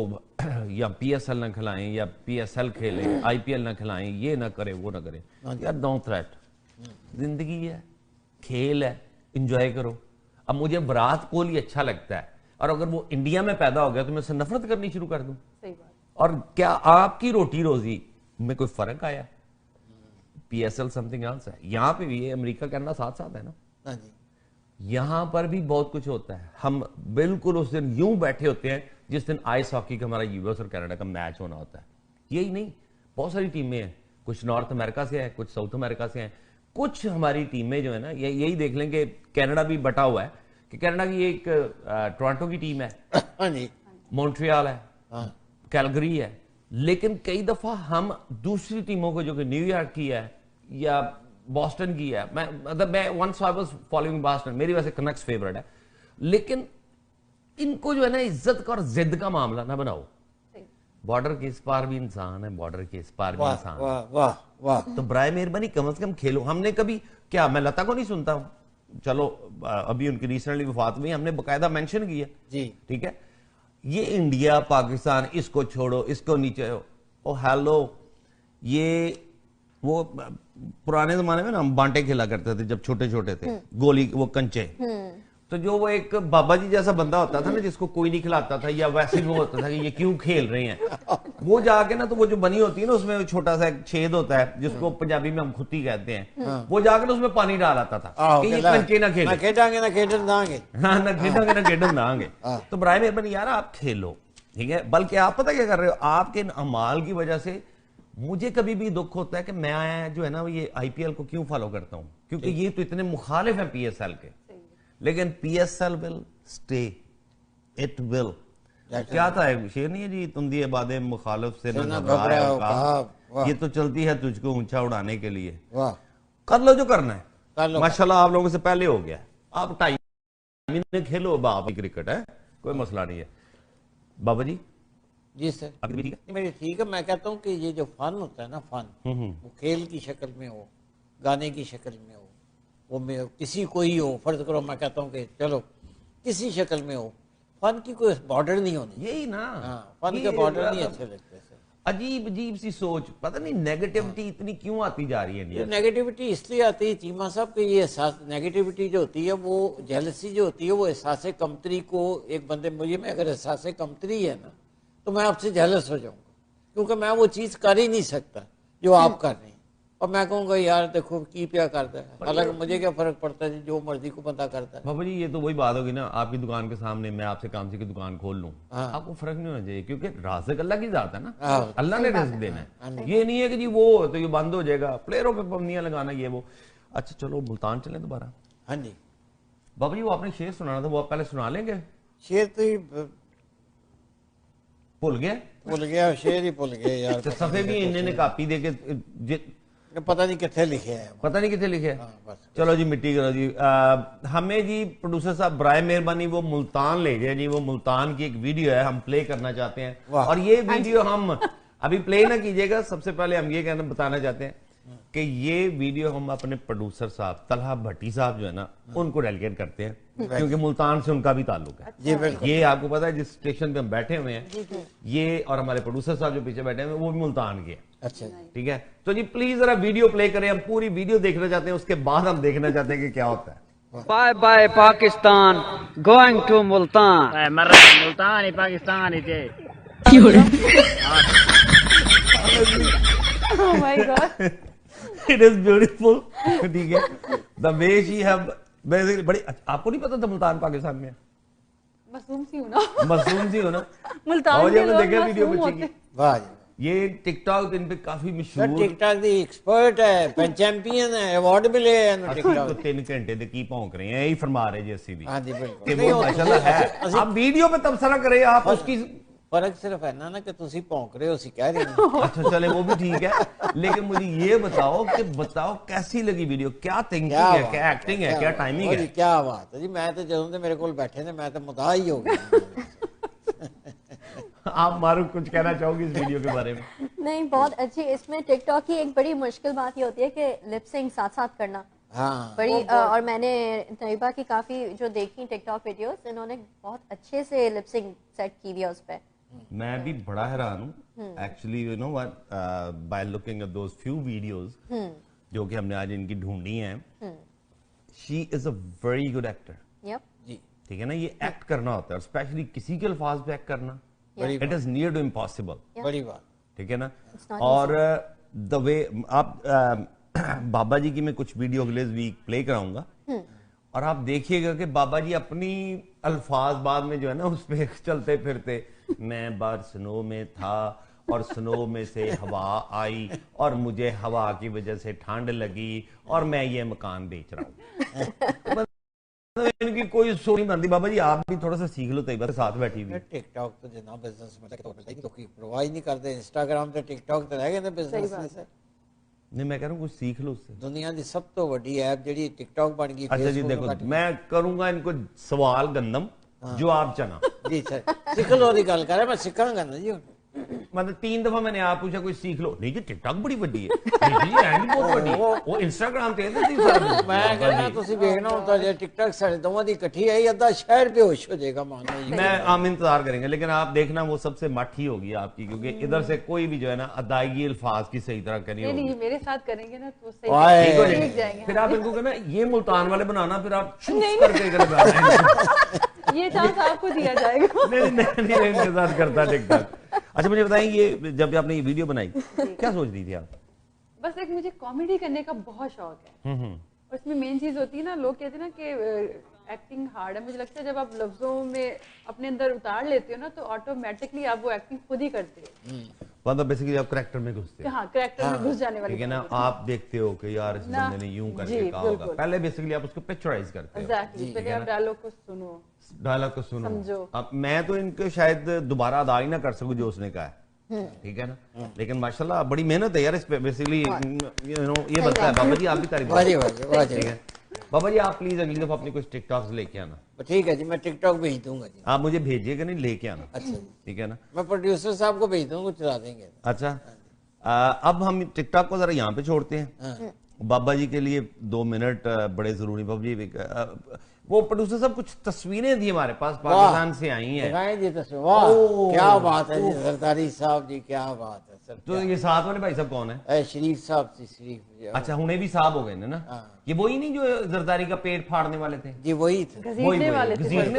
या पीएसएल ना खिलाएं या पीएसएल खेलें, आईपीएल ना खिलाएं, ये ना करें वो ना करें। यार नो थ्रेट, जिंदगी है, खेल है, एंजॉय करो। अब मुझे विराट कोहली अच्छा लगता है, और अगर वो इंडिया में पैदा हो गया तो मैं उससे नफरत करनी शुरू कर दूं? सही बात। और क्या आपकी रोटी रोजी में कोई फर्क आया? पीएसएल समथिंग एल्स है। यहां पे भी ये अमेरिका कनाडा साथ साथ है ना, यहां पर भी बहुत कुछ होता है। हम बिल्कुल उस दिन यूं बैठे होते हैं जिस दिन आइस हॉकी का हमारा यूएस और कनाडा का मैच होना होता है। यही नहीं, बहुत सारी टीमें हैं, कुछ नॉर्थ अमेरिका से है, कुछ साउथ अमेरिका से हैं, कुछ हमारी टीमें जो है ना, यही देख लेंगे कनाडा भी बटा हुआ है कि कनाडा की एक टोरंटो की टीम है, मॉन्ट्रियल है, कैलगरी है, लेकिन कई दफा हम दूसरी टीमों को जो कि न्यूयॉर्क की है या बॉस्टन की है, मैं once I was following Boston, मेरी वैसे कनेक्ट्स फेवरेट है, लेकिन इनको जो है ना इज्जत का और जिद का मामला ना बनाओ। बॉर्डर के इस पार भी इंसान है, बॉर्डर के इस पार भी इंसान है। वाह वाह। तो बराए मेहरबानी कम से कम खेलो। हमने कभी क्या, मैं लता को नहीं सुनता हूं, चलो अभी उनकी रिसेंटली वफात हुई, हमने बकायदा मेंशन किया जी, ठीक है, ये इंडिया पाकिस्तान इसको छोड़ो इसको नीचे हो, ओ हेलो, ये वो पुराने जमाने में ना हम बांटे खेला करते थे जब छोटे छोटे थे, गोली वो कंचे, तो जो वो एक बाबा जी जैसा बंदा होता था ना जिसको कोई नहीं खिलाता था, या वैसे वो होता था कि ये क्यों खेल रहे हैं, वो जाके ना तो वो जो बनी होती है ना उसमें छोटा सा एक छेद होता है जिसको पंजाबी में हम खुत्ती कहते हैं, वो जाकर उसमें पानी डाल आता था कि ये कंचे ना खेले, ना खेलेंगे ना खेलन दांगे, हाँ ना खेलेंगे ना खेलन दांगे। तो बराए मेहरबानी यार आप खेलो, ठीक है, बल्कि आप पता क्या कर रहे हो, आपके इन अमाल की वजह से मुझे कभी भी दुख होता है कि मैं जो है ना ये आईपीएल को क्यों फॉलो करता हूं, क्योंकि ये तो इतने मुखालिफ हैं पीएसएल के, लेकिन PSL will stay, it will. क्या था शेर नहीं है जी, तुम दिए बादे मुखालिफ से न घबराओ, ये तो चलती है तुझको ऊंचा उड़ाने के लिए, कर लो जो करना है, माशाल्लाह आप लोगों से पहले हो गया, आप टाइम खेलो, बाप क्रिकेट है, कोई मसला नहीं है। बाबा जी जी सर, मेरी ठीक है। मैं कहता हूँ कि ये जो फन होता है ना, फन वो खेल की शक्ल में हो, गाने की शक्ल में हो, वो में किसी को ही हो, फर्ज करो मैं कहता हूँ कि चलो किसी शक्ल में हो, फन की कोई बॉर्डर नहीं होनी, यही ना, फन के बॉर्डर नहीं अच्छे लगते सर। अजीब अजीब सी सोच, पता नहीं नेगेटिविटी इतनी क्यों आती जा रही है इंडिया। नेगेटिविटी इसलिए आती है चीमा साहब कि ये एहसास, नेगेटिविटी जो होती है वो जेलसी जो होती है, वो एहसास कमतरी को एक बंदे, मुझे में अगर एहसास कमतरी है ना तो मैं आपसे जेलस हो जाऊंगा, क्योंकि मैं वो चीज कर ही नहीं सकता जो आप कर रहे हैं, और मैं कहूँगा यार देखो की क्या करता है, हालांकि मुझे क्या फर्क पड़ता है जो मर्जी को बंदा करता है। बाबा जी ये तो वही बात होगी ना, आपकी दुकान के सामने मैं आपसे कामसी की दुकान खोल लूं, आपको फर्क नहीं होना चाहिए, क्योंकि राज़िक अल्लाह की जात है ना, अल्लाह ने रिज़्क देना है, ये नहीं है कि जी वो तो ये बंद हो जाएगा, प्लेयरों पे पाबंदियां लगाना ये वो। अच्छा चलो मुल्तान चले दोबारा। हाँ जी, बाबा जी वो आपने शेर सुनाना था, वो आप पहले सुना लेंगे? शेर तो ही भूल गया शेर ही भूल गए यार। सफे भी इन्होंने कापी दे के पता नहीं कितने लिखे हैं, पता नहीं कितने लिखे हैं। चलो जी मिट्टी करो जी। हमें जी प्रोड्यूसर साहब बराए मेहरबानी वो मुल्तान ले गए जी, वो मुल्तान की एक वीडियो है हम प्ले करना चाहते हैं, और ये वीडियो हम अभी प्ले ना कीजिएगा, सबसे पहले हम ये कहना बताना चाहते हैं कि ये वीडियो हम अपने प्रोड्यूसर साहब तलहा भट्टी साहब जो है ना उनको डेलीगेट करते हैं, क्योंकि मुल्तान से उनका भी ताल्लुक है। ये आपको पता है जिस स्टेशन पे हम बैठे हुए हैं ये, और हमारे प्रोड्यूसर साहब जो पीछे बैठे हुए हैं वो भी मुल्तान के। अच्छा ठीक है, तो जी प्लीज जरा वीडियो प्ले करें, हम पूरी वीडियो देखना चाहते हैं, उसके बाद हम देखना चाहते हैं कि क्या होता है। Bye bye Pakistan, going to Multan. Multan ही पाकिस्तान ही Oh my God. It is beautiful. ठीक है, the way she have basically बड़ी, आपको नहीं पता था मुल्तान पाकिस्तान में? मासूम सी हूँ ना। मासूम सी हो ना। मुल्तान के लोग देखा वीडियो मासूम बच्ची की। वाह ये टिकटॉक इन पे काफी मशहूर, टिकटॉक दी एक्सपर्ट है, चैंपियन है, अवार्ड मिले हैं टिकटॉक। तो 3 घंटे दे की भौंक रहे हैं, यही फरमा रहे जी अस्सी भी। हाँ जी बिल्कुल, कि वो माशाल्लाह है। आप वीडियो पे तबसरा करें, आप उसकी फर्क सिर्फ है ना कि तुसी भौंक रहे हो, उसी कह रहे हो। अच्छा चले वो भी ठीक है, लेकिन मुझे ये बताओ कि कैसी लगी वीडियो, क्या थिंकिंग है, क्या एक्टिंग है, क्या टाइमिंग है? क्या बात है जी, मैं तो ਜਦੋਂ मेरे को बैठे थे मैं तो मुदा ही हो गया। आप मारूफ कुछ कहना चाहोगे इस वीडियो के बारे में? नहीं, बहुत अच्छी। इसमें टिकटॉक की एक बड़ी मुश्किल बात ये होती है कि लिप सिंक साथ साथ करना। हाँ, बड़ी और मैंने तैयबा की काफी जो देखी टिकटॉक वीडियोस, इन्होंने बहुत अच्छे से लिप सिंक सेट की हुई है उस पे। मैं भी बड़ा हैरान हूँ actually, you know what, by looking at those few videos जो कि हमने आज इनकी ढूंढी हैं। She is a very good actor जी, ठीक है ना, ये एक्ट करना होता है, स्पेशली किसी के अल्फाज पे एक्ट करना, it is near to impossible. बड़ी बात, ठीक है ना। और द वे आप बाबा जी की मैं कुछ वीडियो अगले वीक प्ले कराऊंगा, और आप देखिएगा कि बाबा जी अपनी अल्फाज बाद में जो है ना उस पे चलते फिरते, मैं बार स्नो में था और स्नो में से हवा आई और मुझे हवा की वजह से ठंड लगी और मैं ये मकान बेच रहा हूँ। इनकी कोई सोच नहीं बनती। बाबा जी आप भी थोड़ा सा सीख लो, तैयबा के साथ बैठी हुई। टिकटॉक तो जना बिजनेस में तो कोई परवाह ही नहीं करते, इंस्टाग्राम ते टिकटॉक ते रह गए ने बिजनेस में। नहीं मैं कह रहा हूँ कुछ सीख लो उससे। दुनिया की सब तो बड़ी ऐप जी टिकटॉक बन गई। अच्छा जी देखो, मैं करूंगा इनको सवाल गंदम जवाब चना। जी सर, सीख लो दी गल करे, मैं सीखांगा ना जी। मतलब 3 दफा मैंने आप पूछा कोई सीख लो, नहीं जी टिकटॉक बड़ी बड़ी है, बहुत बड़ी है, वो इंस्टाग्राम पे मैं कहना तुसी देखना होता है टिकटॉक साढ़े दोवां दी इकट्ठी आई, अद्धा शहर बेहोश हो जाएगा मान लो। मैं हम इंतजार करेंगे, लेकिन आप देखना वो सबसे मठी होगी आपकी, क्योंकि इधर से कोई भी जो है ना अदायगी अल्फाज की सही तरह करनी होगी। नहीं मेरे साथ करेंगे ना तो सही सीख जाएंगे। फिर आप इनको कहना ये मुल्तान वाले बनाना, फिर आप करके ये चांस आपको दिया जाएगा। नहीं इंतजार करता टिकटॉक। अच्छा मुझे बताएं, ये जब आपने ये वीडियो बनाई क्या सोच रही थी आप? बस एक मुझे कॉमेडी करने का बहुत शौक है, और इसमें मेन चीज होती है ना, लोग कहते हैं ना कि एक्टिंग हार्ड है, मुझे लगता है जब आप लफ्जों में अपने अंदर उतार लेते हो ना तो ऑटोमेटिकली आप वो एक्टिंग खुद ही करते हो। मतलब बेसिकली आप कैरेक्टर में घुसते हो। हाँ, कैरेक्टर में घुस जाने वाली। ठीक है ना, आप देखते हो कि यार इस बंदे ने यूं करके कहा होगा, पहले बेसिकली आप उसको पिक्चराइज करते हो। एग्जैक्टली, पहले आप डायलॉग को सुनो, डायलॉग को सुनो, समझो। अब मैं तो इनको शायद दोबारा अदा ही ना कर सकूं जो उसने कहा है, ठीक है ना, लेकिन माशाल्लाह बड़ी मेहनत है यार इस पे, बेसिकली यू नो ये बनता है। बाबा जी आप भी तारीफ, ठीक है बाबा जी, आप प्लीज अगली दफा अपनी कुछ टिकटॉक्स लेके आना। ठीक है जी, मैं टिकटॉक भेज दूंगा जी। आप मुझे भेजिएगा, नहीं लेके आना। अच्छा ठीक है ना, मैं प्रोड्यूसर साहब को भेज दूंगा, चला देंगे। अच्छा अब हम टिकटॉक को जरा यहाँ पे छोड़ते हैं। बाबा जी के लिए 2 मिनट बड़े जरूरी। बाबा जी वो प्रोड्यूसर साहब कुछ तस्वीरें दी हमारे पास, पाकिस्तान से आई हैं। क्या बात है जी जरदारी साहब जी, क्या बात है सर। तो ये साथ वाले भाई साहब कौन है? शरीफ साहब जी, शरीफ। अच्छा हुने भी साहब हो गए ना। ये वही नहीं जो जरदारी का पेट फाड़ने वाले थे? जी वही थे, घसीटने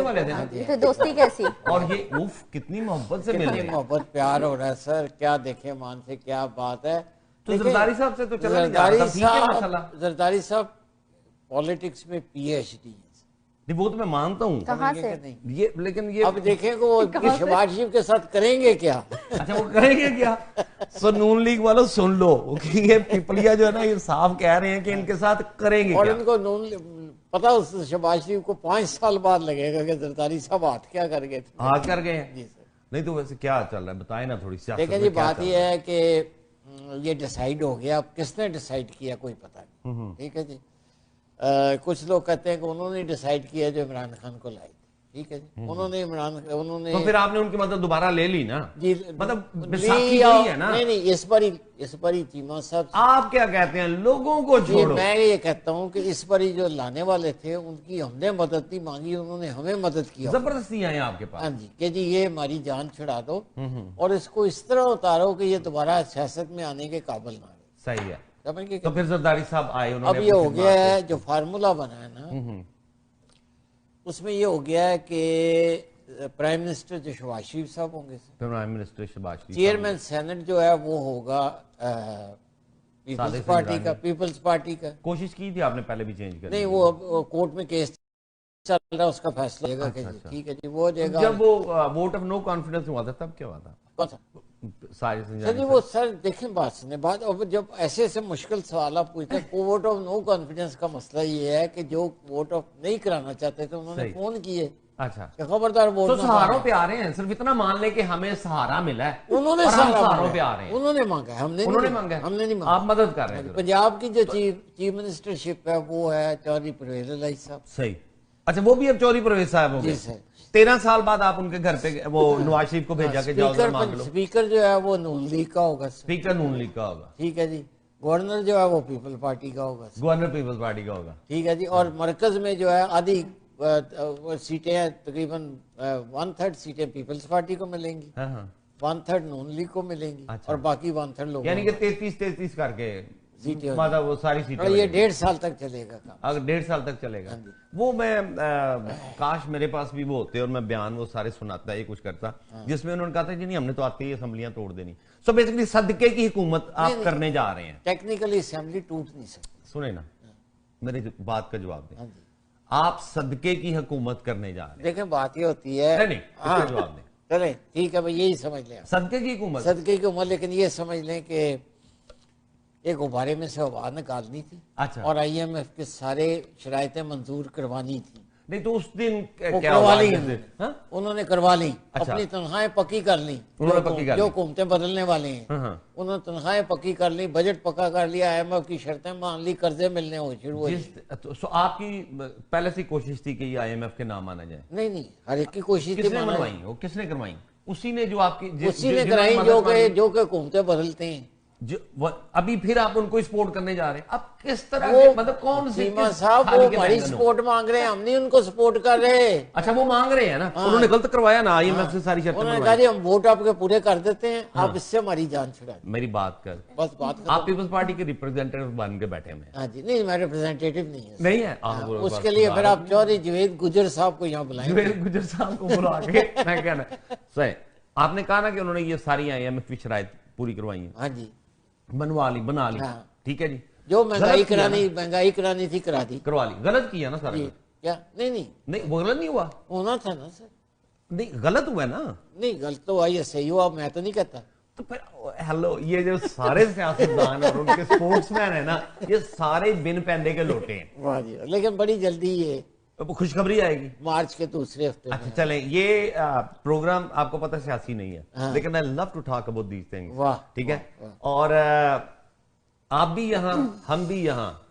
वाले थे। तो दोस्ती कैसी? और ये उफ कितनी मोहब्बत से मिल रहे हैं, मोहब्बत प्यार हो रहा है सर, क्या देखे मान से, क्या बात है। तो जरदारी साहब से तो चला नहीं जा रहा, ठीक है मसला। जरदारी साहब पॉलिटिक्स में PhD, नहीं वो तो मैं मानता हूँ, कहाँ से? ये लेकिन ये अब देखेंगे वो शहबाज शरीफ के साथ करेंगे क्या। अच्छा वो करेंगे क्या? सो नून लीग वालों सुन लो कि ये पिपलिया जो है ना ये साफ कह रहे हैं कि इनके साथ करेंगे और क्या? इनको पता उस शहबाज शरीफ को 5 साल बाद लगेगा कि जरदारी साहब हाथ क्या कर गए थे। हाथ कर गए हैं? जी सर। नहीं तो वैसे क्या चल रहा है बताएं ना थोड़ी सी। देखिए जी बात यह है कि ये डिसाइड हो गया, अब किसने डिसाइड किया कोई पता नहीं, ठीक है जी। कुछ लोग कहते हैं कि उन्होंने डिसाइड किया जो इमरान खान को लाए थे, ठीक है जी। उन्होंने तो फिर आपने उनकी मतलब दोबारा ले ली ना जी, मतलब बैसाखी वही है ना। नहीं इस बारी चीमा साहब आप क्या कहते हैं लोगों को छोड़ो। मैं ये कहता हूँ कि इस बारी जो लाने वाले थे उनकी हमने मदद नहीं मांगी, उन्होंने हमें मदद किया, जबरदस्ती आए आपके पास। हाँ जी कि जी ये हमारी जान छुड़ा दो और इसको इस तरह उतारो कि ये दोबारा सियासत में आने के काबिल ना रहे। सही है। तो फिर जरदारी साहब आए, अब ये हो गया है जो फार्मूला बना है ना उसमें ये हो गया है कि प्राइम मिनिस्टर जो शहबाज शरीफ साहब होंगे, प्राइम मिनिस्टर शहबाज शरीफ, चेयरमैन सेनेट जो है वो होगा पीपल्स पार्टी का। कोशिश की थी आपने पहले भी चेंज करने? नहीं वो कोर्ट में केस चल रहा है, उसका फैसला लेगा। अच्छा। ठीक है जी वो देगा। जब वो वोट ऑफ नो कॉन्फिडेंस हुआ था तब क्या हुआ था? कौन सा? सर जी वो सर देखें बात सुने बात, अब जब ऐसे ऐसे मुश्किल सवाल आप पूछते हैं, वोट ऑफ नो कॉन्फिडेंस का मसला ये है कि जो वोट ऑफ नहीं कराना चाहते थे उन्होंने फोन किए। अच्छा खबरदार वोट तो सहारों पे आ रहे हैं, सिर्फ इतना मान ले कि हमें सहारा मिला है, उन्होंने सहारों पे आ रहे हैं। उन्होंने मांगा है, हमने मांगा, हमने नहीं मांगा। आप मदद कर रहे हैं। पंजाब की जो चीफ मिनिस्टरशिप है वो है चौधरी परवेज इलाही साहब। सही। अच्छा वो भी अब चौधरी परवेज साहब हो गए। 13 साल बाद आप उनके घर पे वो नवाज शरीफ को भेजा के जाओ मांग लो। स्पीकर जो है वो नून लीग का होगा। स्पीकर नून लीग का होगा, ठीक है जी। गवर्नर जो है वो पीपल पार्टी का होगा। गवर्नर पीपल्स पार्टी का होगा, ठीक है जी। और मरकज में जो है आधी सीटें हैं, तकरीबन 1/3 सीटें पीपल्स पार्टी को मिलेंगी, 1/3 नून लीग को मिलेंगी। अच्छा। और बाकी 1/3 लोग, यानी कि 33 करके मतलब वो सारी सीटें। ये 1.5 साल तक चलेगा काम। अगर 1.5 साल तक चलेगा वो मैं काश मेरे पास भी वो होते और मैं बयान वो सारे सुनाता ये कुछ करता जिसमें उन्होंने कहा था कि नहीं हमने तो आते ही असेंबलियां तोड़ देनी। सो बेसिकली सदके की हुकूमत आप करने जा रहे हैं। टेक्निकली असेंबली टूट नहीं सकती। सुने ना मेरी बात का जवाब दें। आप सदके की हुकूमत करने जा रहे हैं। देखें बात ये होती है, नहीं जवाब दें। चले ठीक है भाई यही समझ लें सदके की हुकूमत, सदके की हुकूमत। लेकिन ये समझ लें कि एक गुब्बारे में से हवा निकालनी थी। अच्छा। और IMF के सारे शराइतें मंजूर करवानी थी। नहीं तो उस दिन क्या करवा ली उन्होंने, करवा ली। अच्छा। अपनी तनख्वाहें पक्की कर ली, जो हुकूमतें बदलने वाले हैं उन्होंने तनख्वाहें पक्की कर ली, बजट पक्का कर लिया, IMF की शर्तें मान ली, कर्जे मिलने हो शुरू हुए। तो आपकी पहले से कोशिश थी कि ये IMF के नाम आना जाए? नहीं हर एक की कोशिश किसने करवाई? वो किसने करवाई? उसी ने जो आपकी उसी ने कराई जो कि हुकूमतें बदलते हैं। अभी फिर आप उनको सपोर्ट करने जा रहे हैं। अब किस तरह मतलब कौन सी साहब वो हमारी सपोर्ट मांग रहे हैं, हम नहीं उनको सपोर्ट कर रहे। अच्छा वो मांग रहे हैं ना। उन्होंने गलत करवाया ना IMF से सारी शर्तें। उन्होंने कहा हम वोट आपके पूरे कर देते हैं, आप इससे हमारी जान छुड़ा। मेरी बात कर, बस बात आप पीपल्स पार्टी के रिप्रेजेंटेटिव बन के बैठे हुए। हाँ जी नहीं मैं रिप्रेजेंटेटिव नहीं है उसके लिए फिर आप चौधरी जुवेद गुजर साहब को यहाँ बुलाएंगे। जुवेद गुजर साहब को बुला के मैं कहना सही। आपने कहा ना कि उन्होंने ये सारी IMF की शराइत पूरी करवाई है। हाँ जी बनवा ली बना ली। ठीक है जी। जो महंगाई करानी थी करा दी, करवा ली। गलत किया ना सारा क्या? नहीं वो गलत नहीं हुआ। होना था ना सर। नहीं गलत हुआ ना। नहीं गलत तो हुआ, ये सही हुआ मैं तो नहीं कहता। तो फिर हेलो ये जो सारे सियासतदान और उनके स्पोर्ट्समैन है ना ये सारे बिन पैंदे के लोटे हैं। वाह जी। लेकिन बड़ी जल्दी ये खुशखबरी आएगी मार्च के दूसरे हफ्ते। अच्छा चलें ये प्रोग्राम आपको पता सियासी नहीं है लेकिन I love to talk about these things. वाह ठीक है। और आप भी यहाँ हम भी यहाँ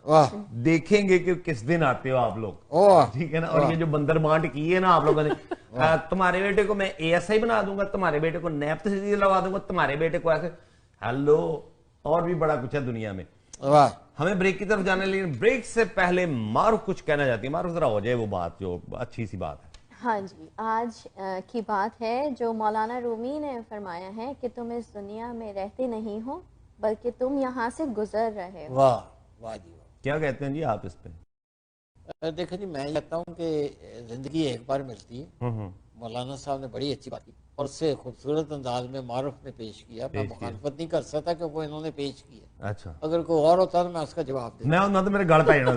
देखेंगे कि किस दिन आते हो आप लोग। ठीक है ना। और ये जो बंदर बांट की है ना आप लोगों ने तुम्हारे बेटे को मैं ASI बना दूंगा, तुम्हारे बेटे को नैब तहसील लगा दूंगा, तुम्हारे बेटे को ऐसे। हेलो और भी बड़ा कुछ है दुनिया में। वाह। हमें ब्रेक की तरफ जाने, लेकिन ब्रेक से पहले मारूफ कुछ कहना चाहती है। मारूफ जरा हो जाए वो बात जो अच्छी सी बात है। हाँ जी आज की बात है जो मौलाना रूमी ने फरमाया है कि तुम इस दुनिया में रहते नहीं हो बल्कि तुम यहाँ से गुजर रहे हो। वाह वाह जी। क्या कहते हैं जी आप इस पे? देखो जी मैं कहता हूँ कि जिंदगी एक बार मिलती है। मौलाना साहब ने बड़ी अच्छी बात की और उससे खूबसूरत अंदाज में मारूफ ने पेश किया। मैं मुखालफत नहीं कर सकता कि वो इन्होंने पेश किया। अच्छा अगर कोई और होता तो मैं उसका जवाब देता। मैं तो मेरे गल पे जाना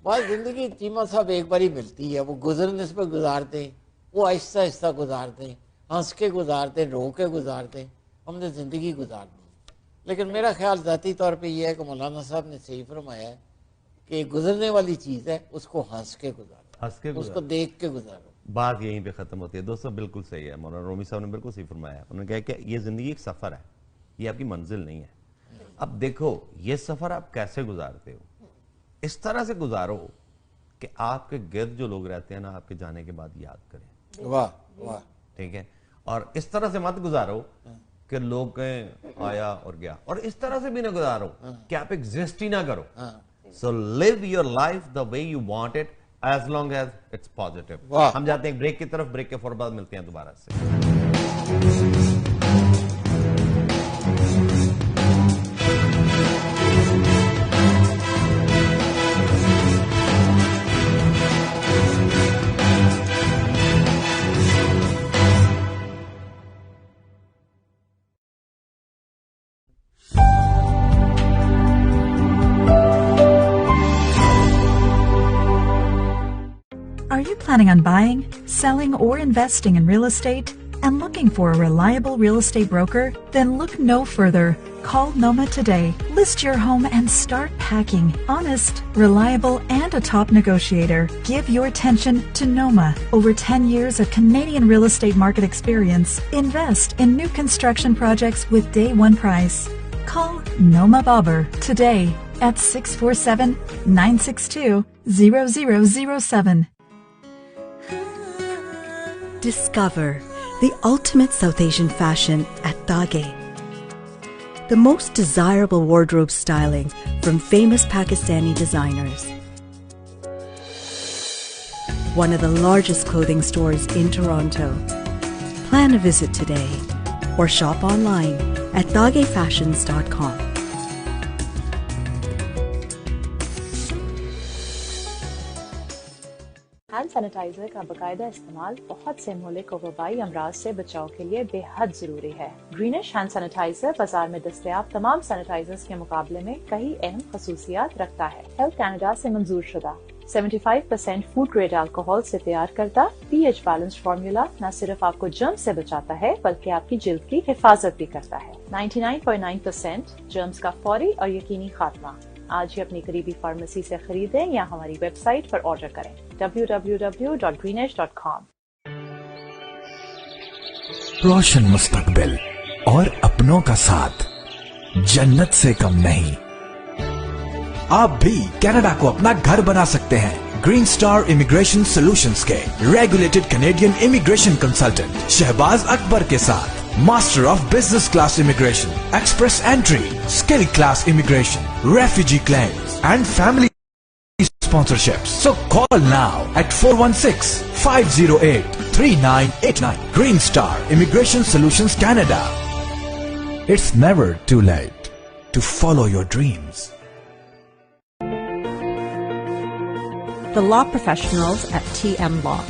बस जिंदगी चीमा साहब एक बार ही मिलती है, वो गुजरने से गुजारते हैं, वो आहिस्ता आहिस्ता गुजारते हैं, हंस के गुजारते हैं, रो के गुजारते हैं। हमने जिंदगी गुजारनी। लेकिन मेरा ख्याल ज़ाती तौर पे ये है कि मौलाना साहब ने सही फरमाया है कि गुजरने वाली चीज है, उसको हंस के गुजारो, उसको देख के गुजारो। बात यहीं पे खत्म होती है दोस्तों। बिल्कुल सही है, मौलाना रूमी साहब ने बिल्कुल सही फरमाया। उन्होंने कहा कि ये जिंदगी एक सफर है, ये आपकी मंजिल नहीं है। अब देखो ये सफर आप कैसे गुजारते हो, इस तरह से गुजारो कि आपके गिर्द जो लोग रहते हैं ना, आपके जाने के बाद याद करें। वाह वाह, ठीक है। और इस तरह से मत गुजारो कि लोग कहें आया और गया, और इस तरह से भी ना गुजारो कि आप एग्जिस्ट ही ना करो। So live your life the way you want it as long as it's positive. हम जाते हैं ब्रेक की तरफ, ब्रेक के फौरन बाद मिलते हैं दोबारा से। Are you planning on buying, selling, or investing in real estate and looking for a reliable real estate broker? Then look no further. Call Noma today. List your home and start packing. Honest, reliable, and a top negotiator. Give your attention to Noma. Over 10 years of Canadian real estate market experience. Invest in new construction projects with day one price. Call Noma Bobber today at 647-962-0007. Discover the ultimate South Asian fashion at Tage. The most desirable wardrobe styling from famous Pakistani designers. One of the largest clothing stores in Toronto. Plan a visit today or shop online at tagefashions.com. Hand sanitiser का बाकायदा इस्तेमाल बहुत से मुहलिक और वबाई अमराज से बचाव के लिए बेहद जरूरी है। ग्रीनिश हैंड सैनिटाइजर बाजार में दस्तयाब तमाम सैनिटाइजर्स के मुकाबले में कई अहम खसूसियात रखता है। हेल्थ कैनेडा से मंजूर शुदा 75% फूड ग्रेड अल्कोहल से तैयार करता pH बैलेंस्ड फार्मूला न सिर्फ आपको जर्म से बचाता है बल्कि आपकी जिल्द की हिफाजत भी करता है। 99.9% जर्म्स का फौरी और यकीनी खात्मा। आज ही अपनी करीबी फार्मेसी से खरीदें या हमारी वेबसाइट पर ऑर्डर करें www.greenish.com। रोशन मुस्तकबिल और अपनों का साथ जन्नत से कम नहीं। आप भी कनाडा को अपना घर बना सकते हैं। ग्रीन स्टार इमिग्रेशन सॉल्यूशंस के regulated Canadian immigration consultant Shahbaz Akbar के साथ Master of Business Class Immigration, Express Entry, Skill Class Immigration, Refugee Claims, and Family Sponsorships. So call now at 416-508-3989. Green Star Immigration Solutions Canada. It's never too late to follow your dreams. The law professionals at TM Law,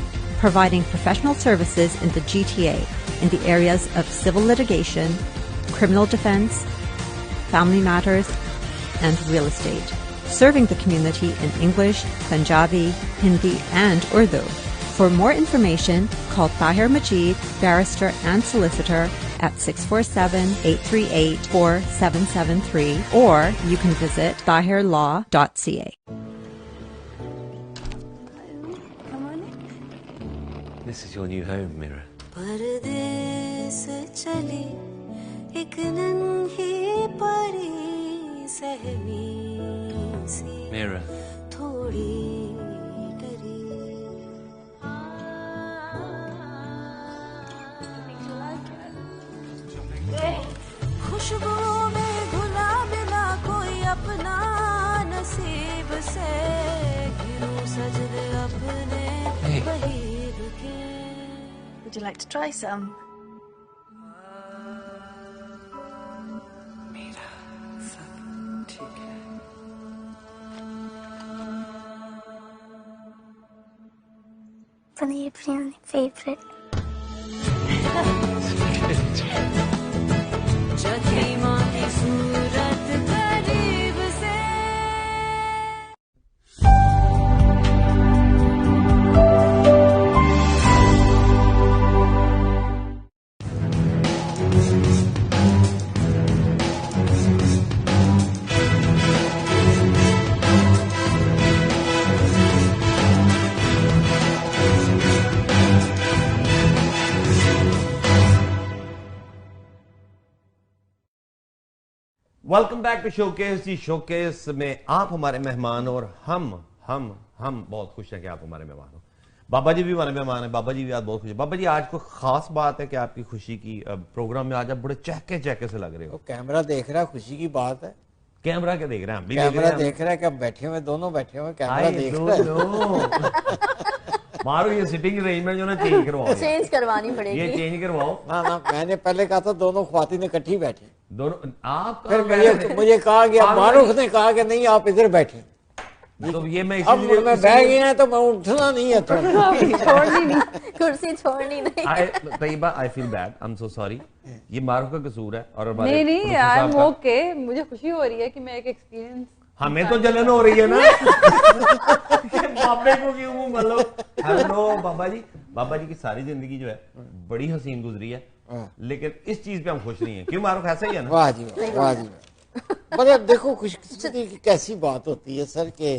providing professional services in the GTA in the areas of civil litigation, criminal defense, family matters, and real estate. Serving the community in English, Punjabi, Hindi, and Urdu. For more information, call Tahir Majid, barrister and solicitor at 647-838-4773, or you can visit tahirlaw.ca. This is your new home, Mira. परदेस चली एक नन्ही परी सहमी सी Mira. थोड़ी डरी। खुशबू में घुला मिला कोई अपना नसीब से गिरूं सजदे अपने वहीद के। Would you like to try some? मेरा सब ठीक है। Paneer biryani favorite. जखीमा की सूरत करीब से। Welcome back to showcase. जी शोकेस में आप हमारे मेहमान और हम बहुत खुश हैं कि आप हमारे मेहमान हो। बाबा जी भी हमारे मेहमान हैं, बाबा जी भी आज बहुत खुश है। बाबा जी आज कोई खास बात है कि आपकी खुशी की प्रोग्राम में आज आप बड़े चहके से लग रहे हो? कैमरा देख रहा, खुशी की बात है। कैमरा क्या देख रहे हैं? कैमरा देख रहा है कि हम बैठे हुए, दोनों बैठे हुए, कैमरा देख रहा है। मारो ये सिटिंग अरेंजमेंट जो ना चेंज करवाओ, चेंज करवानी पड़ेगी, ये चेंज करवाओ। ना मैंने पहले कहा था दोनों ख्वातीन इकट्ठी बैठी, दोनों आप। फिर मुझे कहा गया, मारूफ ने कहा कि नहीं आप इधर बैठे, तो ये मैं अब मैं बैठ गया तो मैं उठना नहीं है, छोड़नी नहीं, कुर्सी छोड़नी नहीं। Tayyaba I feel bad, I am so sorry, ये मारूफ का कसूर है। और नहीं आई एम ओके, मुझे खुशी हो रही है कि मैं एक एक्सपीरियंस, हमें तो जलन हो रही है ना। बाबे को क्यों मतलब। हेलो बाबा जी की सारी जिंदगी जो है बड़ी हसीन गुजरी है, लेकिन इस चीज पे हम खुश नहीं है। क्यों मारूफ ऐसा ही है ना? वाह जी वाह जी। मतलब देखो खुशकिस्मती की कैसी बात होती है सर के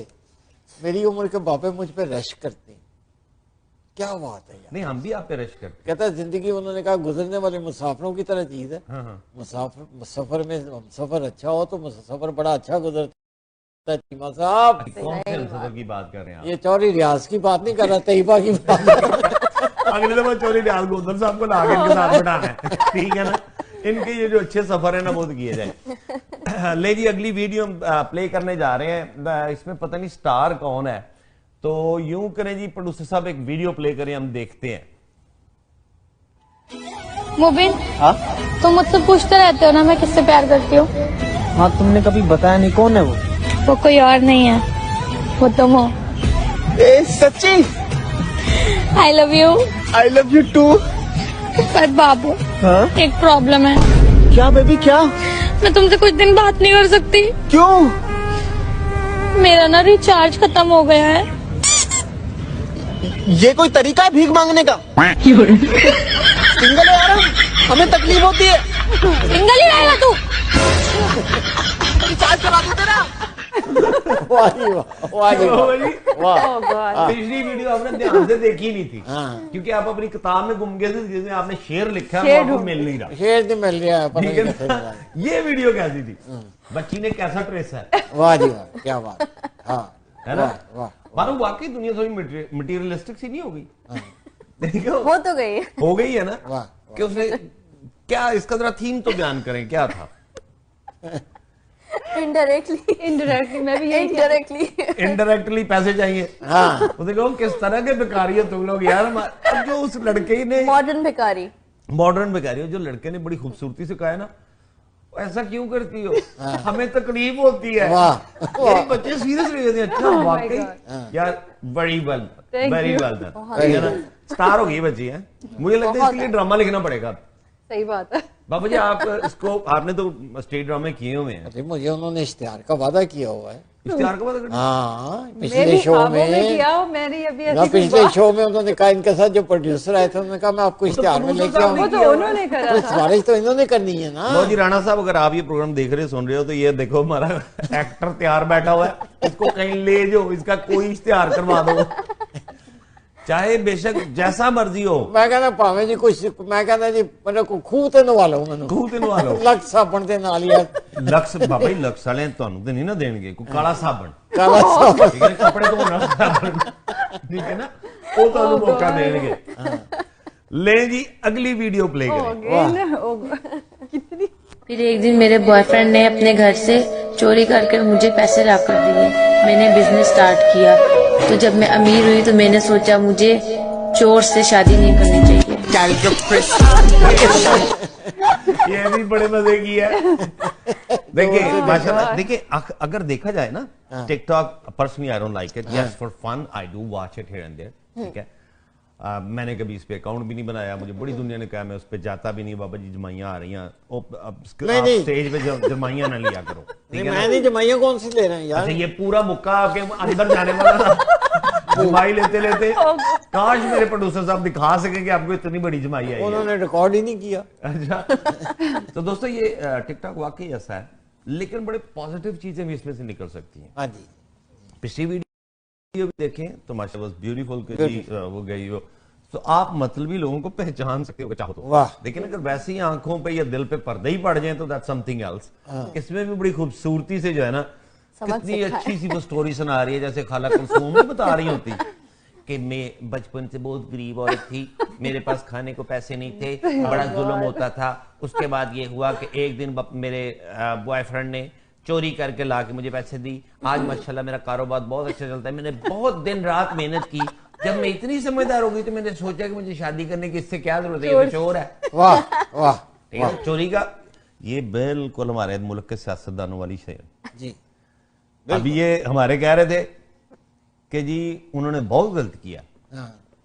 मेरी उम्र के बापे मुझ पे रश करते हैं, क्या बात है यार। नहीं हम भी आप पे रश करते। कहता है जिंदगी, उन्होंने कहा गुजरने वाले मुसाफिरों की तरह चीज है। मुसाफिर सफर में सफर अच्छा हो तो सफर बड़ा अच्छा गुजरता है। चीमा साहब कौन से सफर की बात कर रहे हैं? ये चौरी रियाज की बात नहीं कर रहा, तैयबा की बात। अगले दफा चौरी रियाज गोदर साहब को ला के इनके साथ बिठाना है, ठीक है ना? इनके ये जो अच्छे सफर है ना वो किए जाए। ले जी अगली वीडियो प्ले करने जा रहे हैं, इसमें पता नहीं स्टार कौन है, तो यूं करें जी प्रोड्यूसर साहब एक वीडियो प्ले करें, हम देखते हैं। मुबिन, हाँ तुम मुझसे पूछते रहते हो ना मैं किससे प्यार करती हूँ। हाँ तुमने कभी बताया नहीं, कौन है वो? वो कोई और नहीं है, वो तुम हो। सच्ची? I love you too. पर बाबू, हाँ? एक प्रॉब्लम है। क्या बेबी क्या? मैं तुमसे कुछ दिन बात नहीं कर सकती। क्यों? मेरा ना रिचार्ज खत्म हो गया है। ये कोई तरीका है भीख मांगने का? सिंगल है यार, हमें तकलीफ होती है। सिंगल ही रहेगा तू। रिचार्ज करा दो तेरा। वाह जी वाह। पिछली वीडियो आपने ध्यान से देखी नहीं थी, क्योंकि आप अपनी किताब में गुम गए थे जिसमें आपने शेर लिखा है, आपको मिल नहीं रहा। शेर नहीं मिल रहा है, ठीक है ना? ये वीडियो कैसी थी? बच्ची ने कैसा ट्रेस है? वाह जी वाह, क्या बात। हाँ है ना? मानो वाकई दुनिया थोड़ी मटीरियलिस्टिक सी नहीं हो गई? हो तो गई, हो गई है ना? कि उसने क्या, इसका जरा थीम तो बयान करें, क्या था? इनडायरेक्टली मैं भी इनडायरेक्टली पैसे चाहिए। हाँ तो देखो किस तरह के भिखारी हो तुम लोग यार। अब जो उस लड़के ने मॉडर्न भिखारी हो, जो लड़के ने बड़ी खूबसूरती से कहा है ना, ऐसा क्यों करती हो, हमें तकलीफ होती है। ये बच्चे सीरियस लेते हैं। अच्छा वाकई यार, वेरी वेल डन, स्टार हो गई बच्ची है। मुझे लगता है इसके लिए ड्रामा लिखना पड़ेगा। सही बात है बाबा जी, आप इसको आपने तो स्टेज ड्रामे किए हुए हैं। अरे मुझे उन्होंने इश्तिहार का वादा किया हुआ है। इश्तिहार का वादा? हाँ पिछले शो में पिछले शो में उन्होंने कहा, इनके साथ जो प्रोड्यूसर आए थे उन्होंने कहा मैं आपको इश्तिहार में लेके आऊंगा। तो सिफारिश तो इन्होंने करनी है ना। लो जी राणा साहब, अगर आप ये प्रोग्राम देख रहे सुन रहे हो तो ये देखो हमारा एक्टर तैयार बैठा हुआ है, इसको कहीं ले जाओ, इसका कोई इश्तिहार करवा दो, चाहे बेशक जैसा मर्जी हो। मैं कहना भावे जी कुछ, मैं कहना जी मतलब खूह ते नवा लो, मैंने खूह ते नवा लो, लक्स साबण ते नाल यार। लक्स बाबा जी, लक्स वाले ਤੁਹਾਨੂੰ ਤੇ ਨਹੀਂ ਨਾ ਦੇਣਗੇ ਕੋਈ ਕਾਲਾ ਸਾਬਣ, ठीक है कपड़े धोने वाला साबण, ठीक है ना, वो ਤੁਹਾਨੂੰ मौका देंगे। ले जी अगली वीडियो प्ले करें। कितनी फिर एक दिन मेरे बॉयफ्रेंड ने अपने घर से चोरी करके मुझे पैसे ला कर दिए। मैंने बिजनेस स्टार्ट किया, तो जब मैं अमीर हुई तो मैंने सोचा मुझे चोर से शादी नहीं करनी चाहिए। ये भी बड़े मजे की है। देखिए माशाल्लाह, देखिए अगर देखा जाए ना, TikTok personally I don't like it, yes for fun I do watch it here and there, ठीक है। मैंने कभी इस पे अकाउंट भी नहीं बनाया, मुझे बड़ी दुनिया ने कहा मैं उस पे जाता भी नहीं, बाबा जी जमाइयां आ रही हैं, स्टेज पे जमाइयां ना लिया करो। नहीं, मैं नहीं, जमाइयां कौन सी ले रहे हैं यार। अच्छा ये पूरा मुक्का आपके अंदर जाने वाला जमाई लेते लेते, काश मेरे प्रोड्यूसर साहब दिखा सके कि आपको इतनी बड़ी जमाई आई है। उन्होंने रिकॉर्ड ही नहीं किया। अच्छा तो दोस्तों ये टिकटॉक वाकई ऐसा है, लेकिन बड़े पॉजिटिव चीजें भी इसमें से निकल सकती हैं। हाँ जी, पिछली वीडियो भी देखें तो माशाल्लाह ब्यूटीफुल वो गई, वो तो आप मतलबी लोगों को पहचान सकते हो चाहो तो। वाह। लेकिन अगर वैसे ही आंखों पे या दिल पे पर्दे ही पड़ जाए तो दैट्स समथिंग एल्स। इसमें भी बड़ी खूबसूरती से जो है ना, कितनी अच्छी सी वो स्टोरी सुना रही है, जैसे खाला कुलसूम भी बता रही होती कि मैं बचपन से बहुत गरीब औरत थी, मेरे पास खाने को पैसे नहीं थे, बड़ा जुल्म होता था। उसके बाद ये हुआ कि एक दिन मेरे बॉयफ्रेंड ने चोरी करके ला के मुझे पैसे दी। आज माशाल्लाह मेरा कारोबार बहुत अच्छा चलता है। मैंने बहुत दिन रात मेहनत की। जब मैं इतनी समझदार हो गई तो मैंने सोचा कि मुझे शादी करने की इससे क्या जरूरत है, ये तो चोर है। वाह वाह। ठीक है, चोरी का ये बिल्कुल हमारे मुल्क के सियासतदानों वाली शेर जी। अभी ये हमारे कह रहे थे कि जी उन्होंने बहुत गलत किया,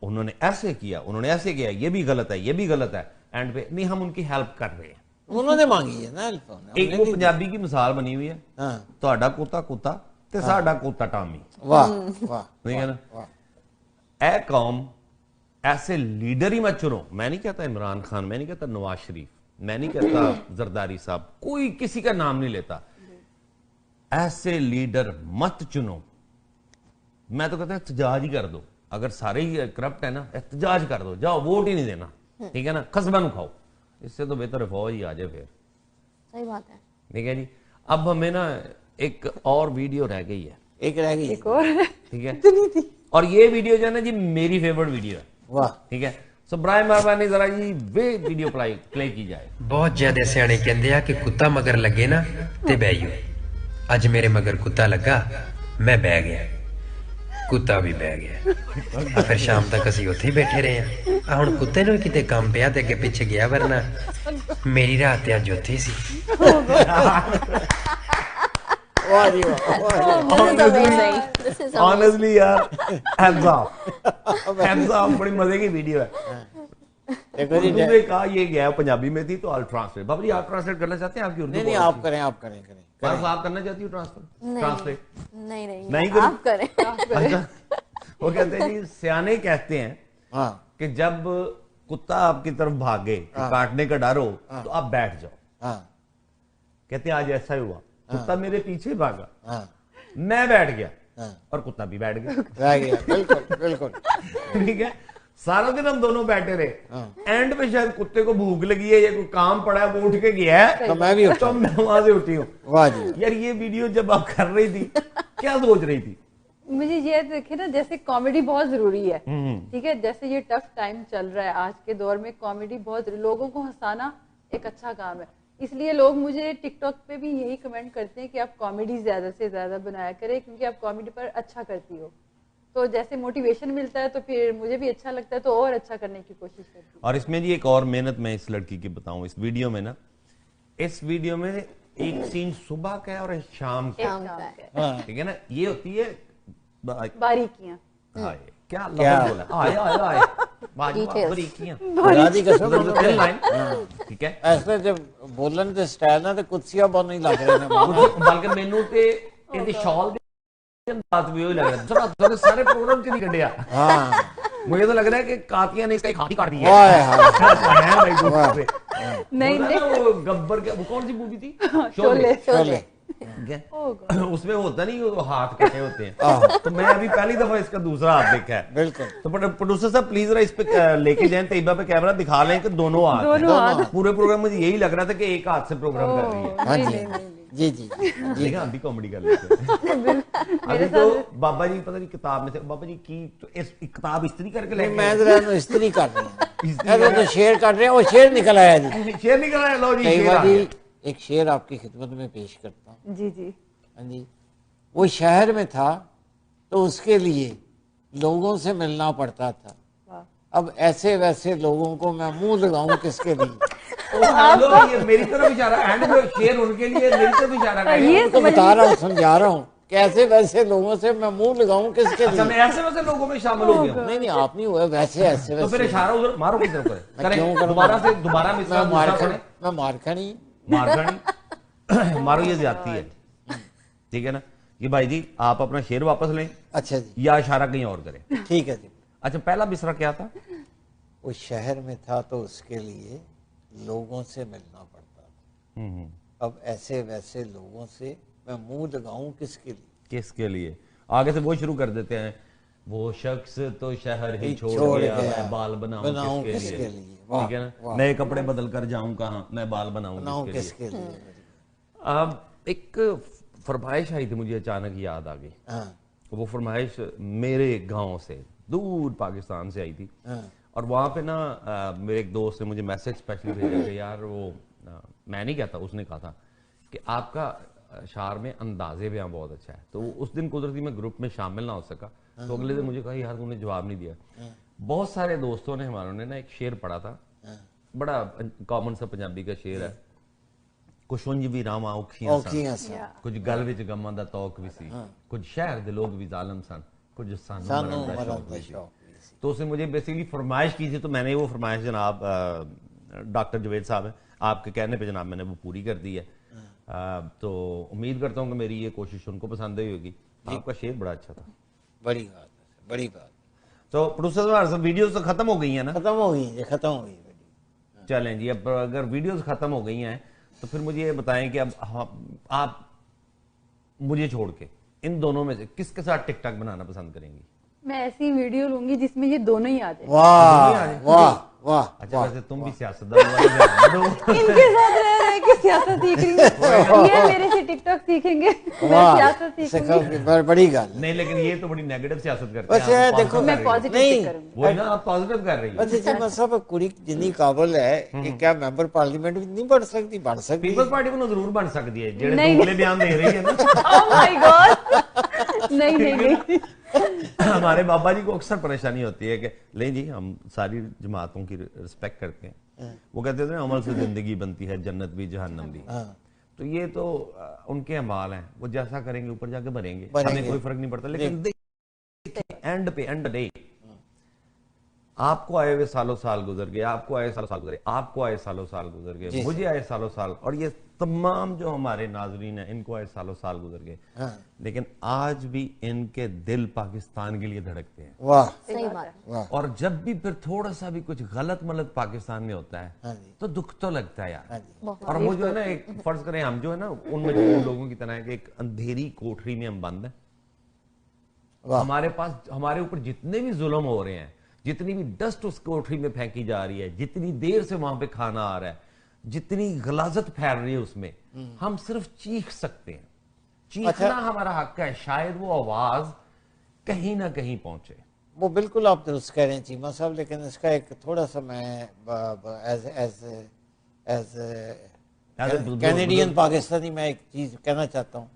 उन्होंने ऐसे किया, उन्होंने ऐसे किया, ये भी गलत है, ये भी गलत है। एंड पे नहीं, हम उनकी हेल्प कर रहे हैं। उन्होंने मांगी है ना हेल्प। एक वो पंजाबी की मिसाल बनी हुई है, ਤੁਹਾਡਾ ਕੁੱਤਾ ਕੁੱਤਾ ਤੇ ਸਾਡਾ ਕੁੱਤਾ ਟਾਮੀ। वाह वाह। ठीक है ना। ए कौम ऐसे लीडर ही मत चुनो। मैं नहीं कहता इमरान खान, मैं नहीं कहता नवाज शरीफ, मैं नहीं कहता जरदारी साहब, कोई किसी का नाम नहीं लेता। ऐसे लीडर मत चुनो। मैं तो कहता एहतजाज ही कर दो। अगर सारे ही करप्ट है ना, एहतजाज कर दो, जाओ वोट ही नहीं देना। ठीक है ना, खसबा नु खाओ। इससे तो बेहतर फौज ही आ जाए फिर। सही बात है। ठीक है जी। अब हमें ना एक और वीडियो रह गई है। एक रह गई, एक और। ठीक है। और ये वीडियो जो है ना जी मेरी फेवरेट वीडियो है। वाह। ठीक है। सो ब्राय मेहरबानी जरा जी वे वीडियो प्ले की जाए। बहुत ज्यादा सियाने कहते हैं कि कुत्ता मगर लगे ना ते बहियो। अज मेरे मगर कुत्ता लगा, मैं बह गया, कुत्ता भी बह गया। फिर शाम तक असी उत्थे ही बैठे रहे हैं। हुण कुत्ते नूं किते काम पिया ते अगे पिछे गया, वरना मेरी रात ते अज उत्थे सी। ऑनेस्टली यार, हैंड्स ऑफ, बड़ी मजे की वीडियो है। उर्दू में कहा ये गया, पंजाबी में थी तो ऑल ट्रांसलेट। बाबू जी आप ट्रांसलेट करना चाहते हैं? आपकी उर्दू नहीं, आप करें, आप करें। आप करना चाहती हो ट्रांसलेट? नहीं आप करें। अच्छा, वो कहते हैं जी सियाने कहते हैं कि जब कुत्ता आपकी तरफ भागे, काटने का डर हो, तो आप बैठ जाओ। कहते हैं आज ऐसा ही हुआ, कुत्ता मेरे पीछे भागा, मैं बैठ गया और कुत्ता भी बैठ गया। बिल्कुल बिल्कुल। ठीक है। सारा दिन हम दोनों बैठे रहे। एंड पे शायद कुत्ते को भूख लगी है या कोई काम पड़ा है, वो उठ के गया है, तो मैं भी वहां से उठी हूँ। वाह जी। यार ये वीडियो जब आप कर रही थी क्या सोच रही थी? मुझे ये देखे ना, जैसे कॉमेडी बहुत जरूरी है। ठीक है, जैसे ये टफ टाइम चल रहा है आज के दौर में, कॉमेडी बहुत, लोगों को हंसाना एक अच्छा काम है। इसलिए लोग मुझे टिकटॉक पे भी यही कमेंट करते हैं कि आप कॉमेडी ज्यादा से ज्यादा बनाया करें, क्योंकि आप कॉमेडी पर अच्छा करती हो। तो जैसे मोटिवेशन मिलता है तो फिर मुझे भी अच्छा लगता है, तो और अच्छा करने की कोशिश करती हूँ। और इसमें जी एक और मेहनत मैं इस लड़की की बताऊं, इस वीडियो में ना, इस वीडियो में एक सीन सुबह का है और एक शाम का है। ठीक है ना, ये होती है बारीकियां। क्या लफ्ज़ बोला, आए बारीकियां। ठीक है। ऐसे जब बोलन ते स्टाइल ना ते कुत्सियां बहुत नहीं लग रहे ने। बल्कि मेनू ते इहदी शॉल बात भी वही लग रहा है। सारे प्रोग्राम च नहीं कटिया। मुझे तो लग रहा है कि कातिया ने इसका हाथ ही काट दिया है। नहीं वो गब्बर के, वो कौन सी मूवी थी? शोले। उसमें होता नहीं, वो हाथ कटे होते हैं। तो मैं अभी पहली दफा इसका दूसरा हाथ देखा है। बिल्कुल। तो प्रोड्यूसर साहब प्लीज इस पे लेके जाएं, तैयबा पे कैमरा दिखा लें कि दोनों हाथ। पूरे प्रोग्राम मुझे यही लग रहा था कि एक हाथ से प्रोग्राम कर रही है। जी जी जी। अभी कॉमेडी कर लेते हैं। अभी तो बाबा जी पता नहीं किताब में से, बाबा जी की तो इस किताब इस्त्री करके ले, मैं जरा इस्त्री कर रहे हैं, तो शेर कर रहे हैं, वो शेर निकल आया जी। शेर निकल आया। लो जी, एक शेर आपकी खिदमत में पेश करता हूँ। जी जी। हाँ जी। वो शहर में था तो उसके लिए लोगों से मिलना पड़ता था। अब ऐसे वैसे लोगों को मैं मुंह लगाऊं किसके लिए? ये मेरी तरफ इशारा, एंड में शेर उनके लिए मेरी तरफ इशारा कर रही है। तो बता रहा हूँ, समझा रहा हूँ, कैसे वैसे लोगों से मैं मुंह लगाऊं किसके लिए? मैं ऐसे वैसे लोगों में शामिल हो गया। नहीं आप नहीं हुए, वैसे ऐसे वैसे। तो फिर इशारा उधर मारो की तरफ करें। दोबारा मैं मारखनी मारो, ये ज्यादती है। ठीक है ना। ये भाई जी आप अपना शेर वापस लें। अच्छा जी। या इशारा कहीं और करें। ठीक है जी। अच्छा, पहला मिसरा क्या था? वो शहर में था तो उसके लिए लोगों से मिलना पड़ता था। अब ऐसे वैसे लोगों से मैं मुंह लगाऊं किसके लिए? किसके लिए? आगे से वो शुरू कर देते हैं, वो शख्स तो शहर ही छोड़ गया, मैं बाल बनाऊं किसके लिए, ठीक है ना। नए कपड़े बदल कर जाऊं कहाँ, मैं बाल बनाऊं किसके लिए। अब एक फरमाइश आई थी मुझे, अचानक याद आ गई। वो फरमाइश मेरे गांव से दूर पाकिस्तान से आई थी, और वहां पे ना मेरे एक दोस्त ने मुझे मैसेज स्पेशली भेजा कि यार वो मैं नहीं कहता, उसने कहा था कि आपका शार में अंदाजे बयां बहुत अच्छा है। तो उस दिन कुदरती मैं ग्रुप में शामिल ना हो सका, तो अगले दिन मुझे कहा यार तूने जवाब नहीं दिया। बहुत सारे दोस्तों ने हमारों ने ना एक शेर पढ़ा था, बड़ा कॉमन सा पंजाबी का शेर है, कुछ उंज भी रामा औखियां सन, कुछ गल विच गमां दा तौक भी सी, कुछ शहर दे लोग भी जालिम सन, कुछ सानू मरन दा शौक भी सी। तो उसने मुझे बेसिकली फरमाइश की थी, तो मैंने वो फरमाइश जनाब डॉक्टर जवेद साहब है आपके कहने पे जनाब मैंने वो पूरी कर दी है। तो उम्मीद करता हूँ कि मेरी ये कोशिश उनको पसंद आई होगी। आपका शेर बड़ा अच्छा था। बड़ी बात है, बड़ी बात। तो प्रोड्यूसर सब वीडियोस तो खत्म हो गई है ना? खत्म हो गई है, खत्म हो गई। चलें जी, अब अगर वीडियोस खत्म हो गई हैं तो फिर मुझे ये बताएं कि अब आप मुझे छोड़ के इन दोनों में से किसके साथ टिकटॉक बनाना पसंद करेंगी? मैं ऐसी वीडियो लूंगी जिसमें ये दोनों ही आ जाए। वाह वाह वाह। अच्छा वैसे तुम भी सियासतदान इनके साथ रह रहे कि सियासत सीख रही है, ये मेरे से टिकटॉक सीखेंगे, मैं सियासत सीखूंगी। बड़ी गल नहीं, लेकिन ये तो बड़ी नेगेटिव सियासत करते हैं। वैसे देखो मैं पॉजिटिव करूंगी, वो ना आप पॉजिटिव कर रही है। अच्छा जी साहब, कुड़ी जितनी काबिल है कि क्या मेंबर पार्लियामेंट नहीं बन सकती? बन सकती, पीपल्स पार्टी को जरूर बन सकती है, जेड़े दोगले बयान दे रही है ना। ओह माय गॉड, नहीं नहीं नहीं। हमारे बाबा जी को अक्सर परेशानी होती है कि नहीं जी हम सारी जमातों की रिस्पेक्ट करते हैं, वो कहते थे अमल से जिंदगी बनती है, जन्नत भी जहन्नम भी। तो ये तो उनके अमाल हैं, वो जैसा करेंगे ऊपर जाके भरेंगे, हमें कोई फर्क नहीं पड़ता। लेकिन एंड पे एंड डे आपको आए हुए सालों साल गुजर गए, आपको आए सालों साल गुजरे, आपको आए सालों साल गुजर गए, मुझे आए सालों साल, और ये तमाम जो हमारे नाजरीन हैं इनको आए सालों साल गुजर गए। लेकिन आज भी इनके दिल पाकिस्तान के लिए धड़कते हैं। वाह, सही बात। और जब भी फिर थोड़ा सा भी कुछ गलत मलत पाकिस्तान में होता है तो दुख तो लगता है यार। और वो जो है ना, एक फर्ज करें हम जो है ना उन मजबूर लोगों की तरह है कि एक अंधेरी कोठरी में हम बंद हैं, हमारे पास हमारे ऊपर जितने भी जुल्म हो रहे हैं, जितनी भी डस्ट उस कोठरी में फेंकी जा रही है, जितनी देर से वहां पे खाना आ रहा है, जितनी गलाजत फैल रही है उसमें, हम सिर्फ चीख सकते हैं। चीखना हमारा हक है, शायद वो आवाज कहीं ना कहीं पहुंचे। वो बिल्कुल आप दुरुस्त कह रहे हैं चीमा साहब, लेकिन इसका एक थोड़ा सा मैं एज कैनेडियन पाकिस्तानी मैं एक चीज कहना चाहता हूँ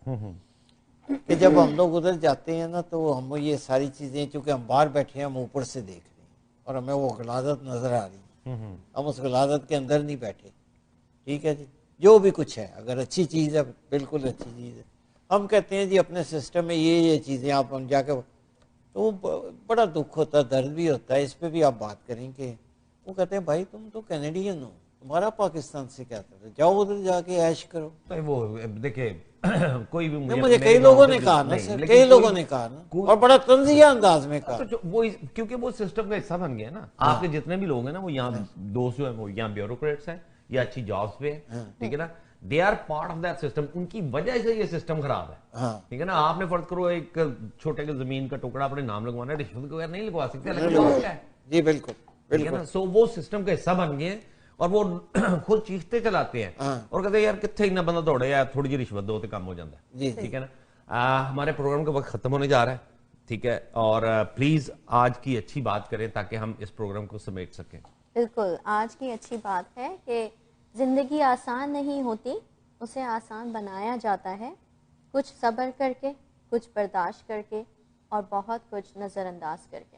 कि जब हम लोग उधर जाते हैं ना, तो हम ये सारी चीजें, चूंकि हम बाहर बैठे हैं, हम ऊपर से देख रहे हैं और हमें वो गलाजत नजर आ रही है, हम उस गलाजत के अंदर नहीं बैठे। ठीक है जी, जो भी कुछ है, अगर अच्छी चीज है बिल्कुल अच्छी चीज है। हम कहते हैं जी अपने सिस्टम में ये चीजें आप हम जाके, तो बड़ा दुख होता है, दर्द भी होता है। इस पे भी आप बात करेंगे, वो कहते हैं भाई तुम तो कैनेडियन हो, तुम्हारा पाकिस्तान से क्या था, जाओ उधर जाके ऐश करो। तो वो देखिए कोई भी मुझे कई लोगों ने कहा ना सर, कई लोगों ने कहा ना, और बड़ा तंजिया अंदाज में कहा। तो वो क्योंकि वो सिस्टम का हिस्सा बन गया ना। आपके जितने भी लोग हैं ना, वो यहाँ दोस्त जो है वो यहाँ ब्यूरोक्रेट्स हैं या अच्छी जॉब्स पे है, ठीक है ना, they are part of that system. उनकी वजह से ये सिस्टम खराब है, ठीक है ना। आपने फर्ज करो एक छोटे के जमीन का टुकड़ा अपने नाम लगवाना है, रिश्वत को नहीं लगवा सकते जी, बिल्कुल बिल्कुल। सो वो सिस्टम का हिस्सा बन गए और वो खुद चीखते चलाते हैं और कहते हैं यार कितने इतना बंदा दौड़े यार, थोड़ी जी रिश्वत दो तो काम हो जाता है, ठीक है ना। हमारे प्रोग्राम का वक्त खत्म होने जा रहा है, ठीक है, और प्लीज आज की अच्छी बात करें ताकि हम इस प्रोग्राम को समेट सकें। बिल्कुल, आज की अच्छी बात है कि जिंदगी आसान नहीं होती, उसे आसान बनाया जाता है, कुछ सब्र करके, कुछ बर्दाश्त करके और बहुत कुछ नजरअंदाज करके।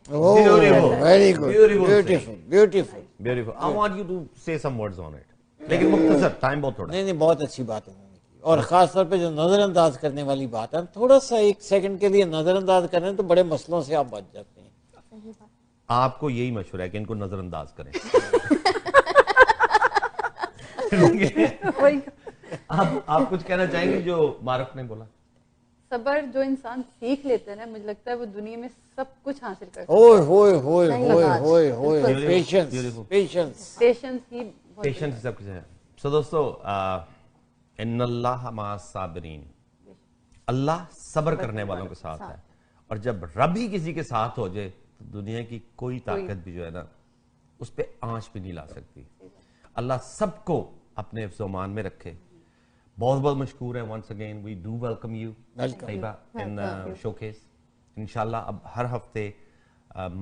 Very good, beautiful beautiful beautiful. I want you to say some words on it, लेकिन मुख्तसर, टाइम बहुत थोड़ा। नहीं, बहुत अच्छी बात है और खास तौर पे जो नजरअंदाज करने वाली बात है, थोड़ा सा एक सेकंड के लिए नजरअंदाज करें तो बड़े मसलों से आप बच जाते हैं। आपको यही मशवरा है कि इनको नजरअंदाज करें। आप कुछ कहना चाहेंगे जो मारूफ ने बोला? सबर जो इंसान सीख लेते हैं ना, मुझे लगता है वो दुनिया में सब कुछ हासिल कर सकता है। पेशेंस ही सब कुछ है। सो दोस्तों, इन्नल्लाह मअस साबिरीन, अल्लाह सब्र करने वालों के साथ है। और जब रब ही किसी के साथ हो जाए तो दुनिया की कोई ताकत भी जो है ना उस पर आंच भी नहीं ला सकती। अल्लाह सबको अपने हिफ्ज़-ओ-मान में रखे। बहुत बहुत मशकूर है। Once again we do welcome you Tayyaba in Showcase. इंशाल्लाह अब हर हफ्ते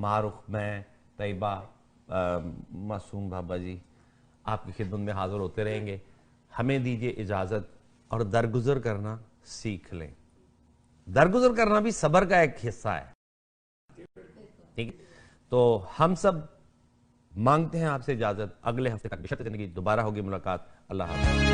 मारुख, मैं, तैयबा, मासूम बाबा जी आपकी खिदमत में हाजिर होते रहेंगे। हमें दीजिए इजाज़त और दरगुजर करना सीख लें। दरगुजर करना भी सब्र का एक हिस्सा है, ठीक है? तो हम सब मांगते हैं आपसे इजाजत। अगले हफ्ते तक बेशर्त जिंदगी दोबारा होगी मुलाकात। अल्लाह हाफ़िज़।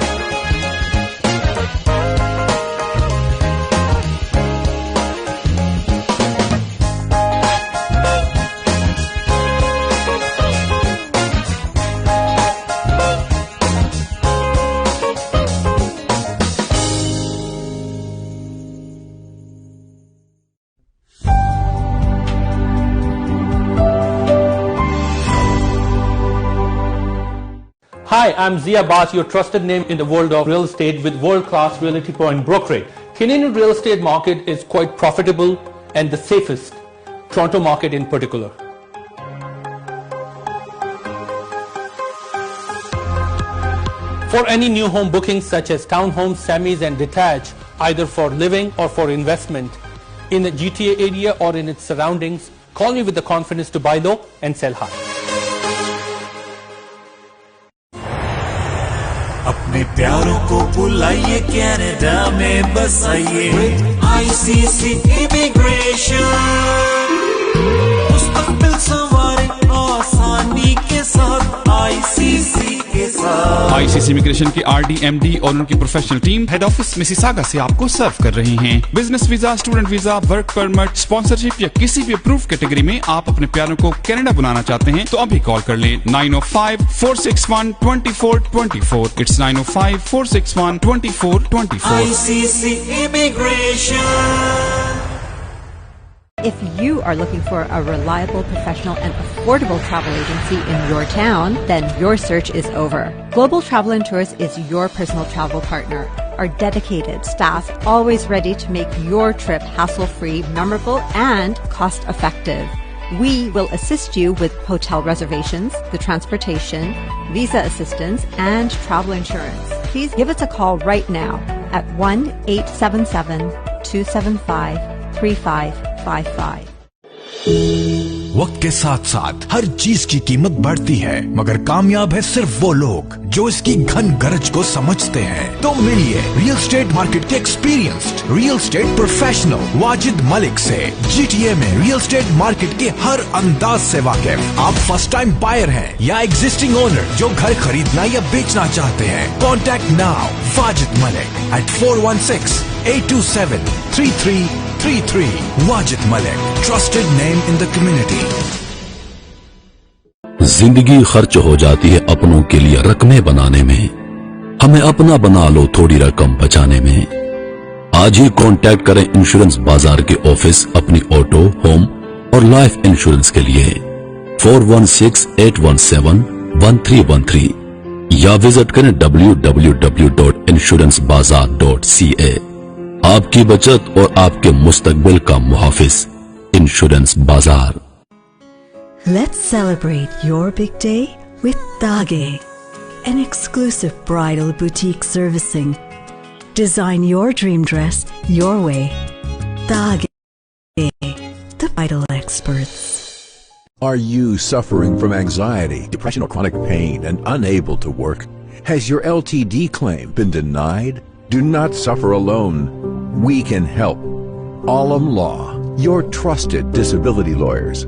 Hi, I'm Zia Bas, your trusted name in the world of real estate with world-class Realty Point Brokerage. Canadian real estate market is quite profitable and the safest, Toronto market in particular. For any new home bookings such as townhomes, semis and detached, either for living or for investment in the GTA area or in its surroundings, call me with the confidence to buy low and sell high. अपने प्यारों को बुलाइए Canada में बसाइए ICC immigration. मुस्तकबिल संवारे आसानी के साथ ICC के साथ। ICC इमिग्रेशन की RD, MD और उनकी professional team head office Mississauga से आपको सर्व कर रही हैं। Business visa, student visa, work permit, sponsorship या किसी भी अप्रूव कैटेगरी में आप अपने प्यारों को कनाडा बुलाना चाहते हैं तो अभी कॉल कर लें 905-461-2424। It's 905-461-2424। ICC immigration. If you are looking for a reliable, professional, and affordable travel agency in your town, then your search is over. Global Travel and Tours is your personal travel partner. Our dedicated staff always ready to make your trip hassle-free, memorable, and cost-effective. We will assist you with hotel reservations, the transportation, visa assistance, and travel insurance. Please give us a call right now at 1-877-275-3555. वक्त के साथ साथ हर चीज की कीमत बढ़ती है, मगर कामयाब है सिर्फ वो लोग जो इसकी घन गरज को समझते हैं। तो मिलिए रियल स्टेट मार्केट के experienced real estate professional Wajid Malik से। GTA में रियल स्टेट मार्केट के हर अंदाज से वाकिफ। आप फर्स्ट टाइम बायर हैं या एग्जिस्टिंग ओनर जो घर खरीदना या बेचना चाहते हैं, contact now Wajid Malik at 416-827-3333। Wajid Malik, trusted name in the community. जिंदगी खर्च हो जाती है अपनों के लिए रकमें बनाने में, हमें अपना बना लो थोड़ी रकम बचाने में। आज ही कांटेक्ट करें इंश्योरेंस बाजार के ऑफिस अपनी ऑटो, होम और लाइफ इंश्योरेंस के लिए 416-817-1313 या विजिट करें www.insurancebazar.ca। आपकी बचत और आपके मुस्तकबिल का मुहाफिज इंश्योरेंस बाजार। Let's celebrate your big day with Dage, an exclusive bridal boutique servicing. Design your dream dress your way. Dage, the bridal experts. Are you suffering from anxiety, depression, or chronic pain and unable to work? Has your LTD claim been denied? Do not suffer alone. We can help. Alam Law, your trusted disability lawyers.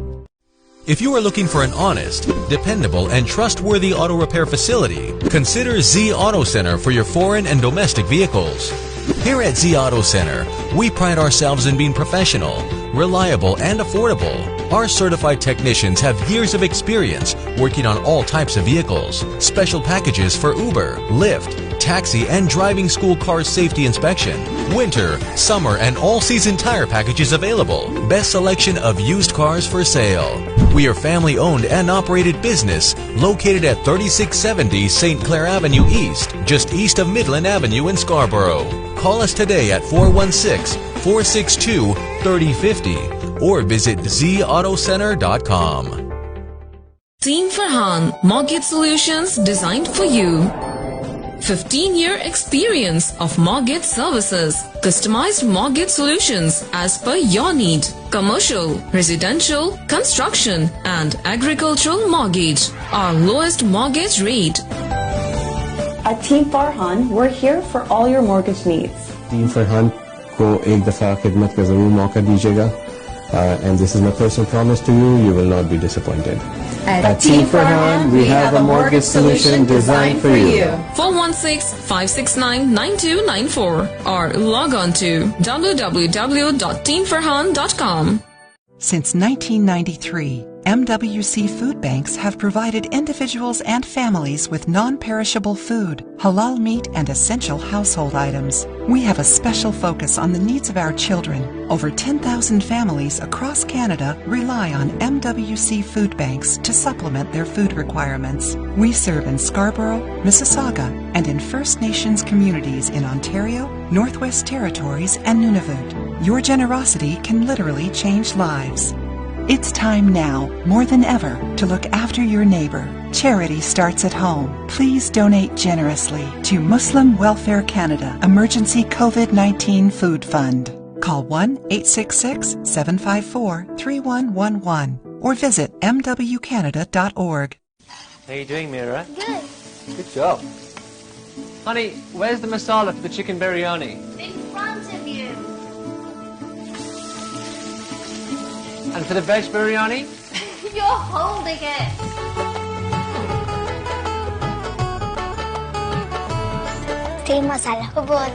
If you are looking for an honest, dependable, and trustworthy auto repair facility, consider Z Auto Center for your foreign and domestic vehicles. Here at Z Auto Center, we pride ourselves in being professional, reliable, and affordable. Our certified technicians have years of experience working on all types of vehicles. Special packages for Uber, Lyft, taxi, and driving school car safety inspection. Winter, summer, and all-season tire packages available. Best selection of used cars for sale. We are family-owned and operated business located at 3670 St. Clair Avenue East, just east of Midland Avenue in Scarborough. Call us today at 416-462-3050 or visit zautocenter.com. Team Farhan, mortgage solutions designed for you. 15-year experience of mortgage services. Customized mortgage solutions as per your need. Commercial, residential, construction and agricultural mortgage. Our lowest mortgage rate. At Team Farhan, we're here for all your mortgage needs. Team Farhan को एक दफा खिदमत का जरूर मौका दीजिएगा. And this is my personal promise to you, you will not be disappointed. At Team Farhan, we have a mortgage solution designed for you. 416-569-9294 or log on to www.teamfarhan.com. Since 1993, MWC Food Banks have provided individuals and families with non-perishable food, halal meat, and essential household items. We have a special focus on the needs of our children. Over 10,000 families across Canada rely on MWC Food Banks to supplement their food requirements. We serve in Scarborough, Mississauga, and in First Nations communities in Ontario, Northwest Territories, and Nunavut. Your generosity can literally change lives. It's time now, more than ever, to look after your neighbor. Charity starts at home. Please donate generously to Muslim Welfare Canada Emergency COVID-19 Food Fund. Call 1-866-754-3111 or visit mwcanada.org. How you doing, Mira? Good. Good job. Honey, where's the masala for the chicken biryani? In front of you. And for the veg biryani? You're holding it. तेल मसाला को बहुत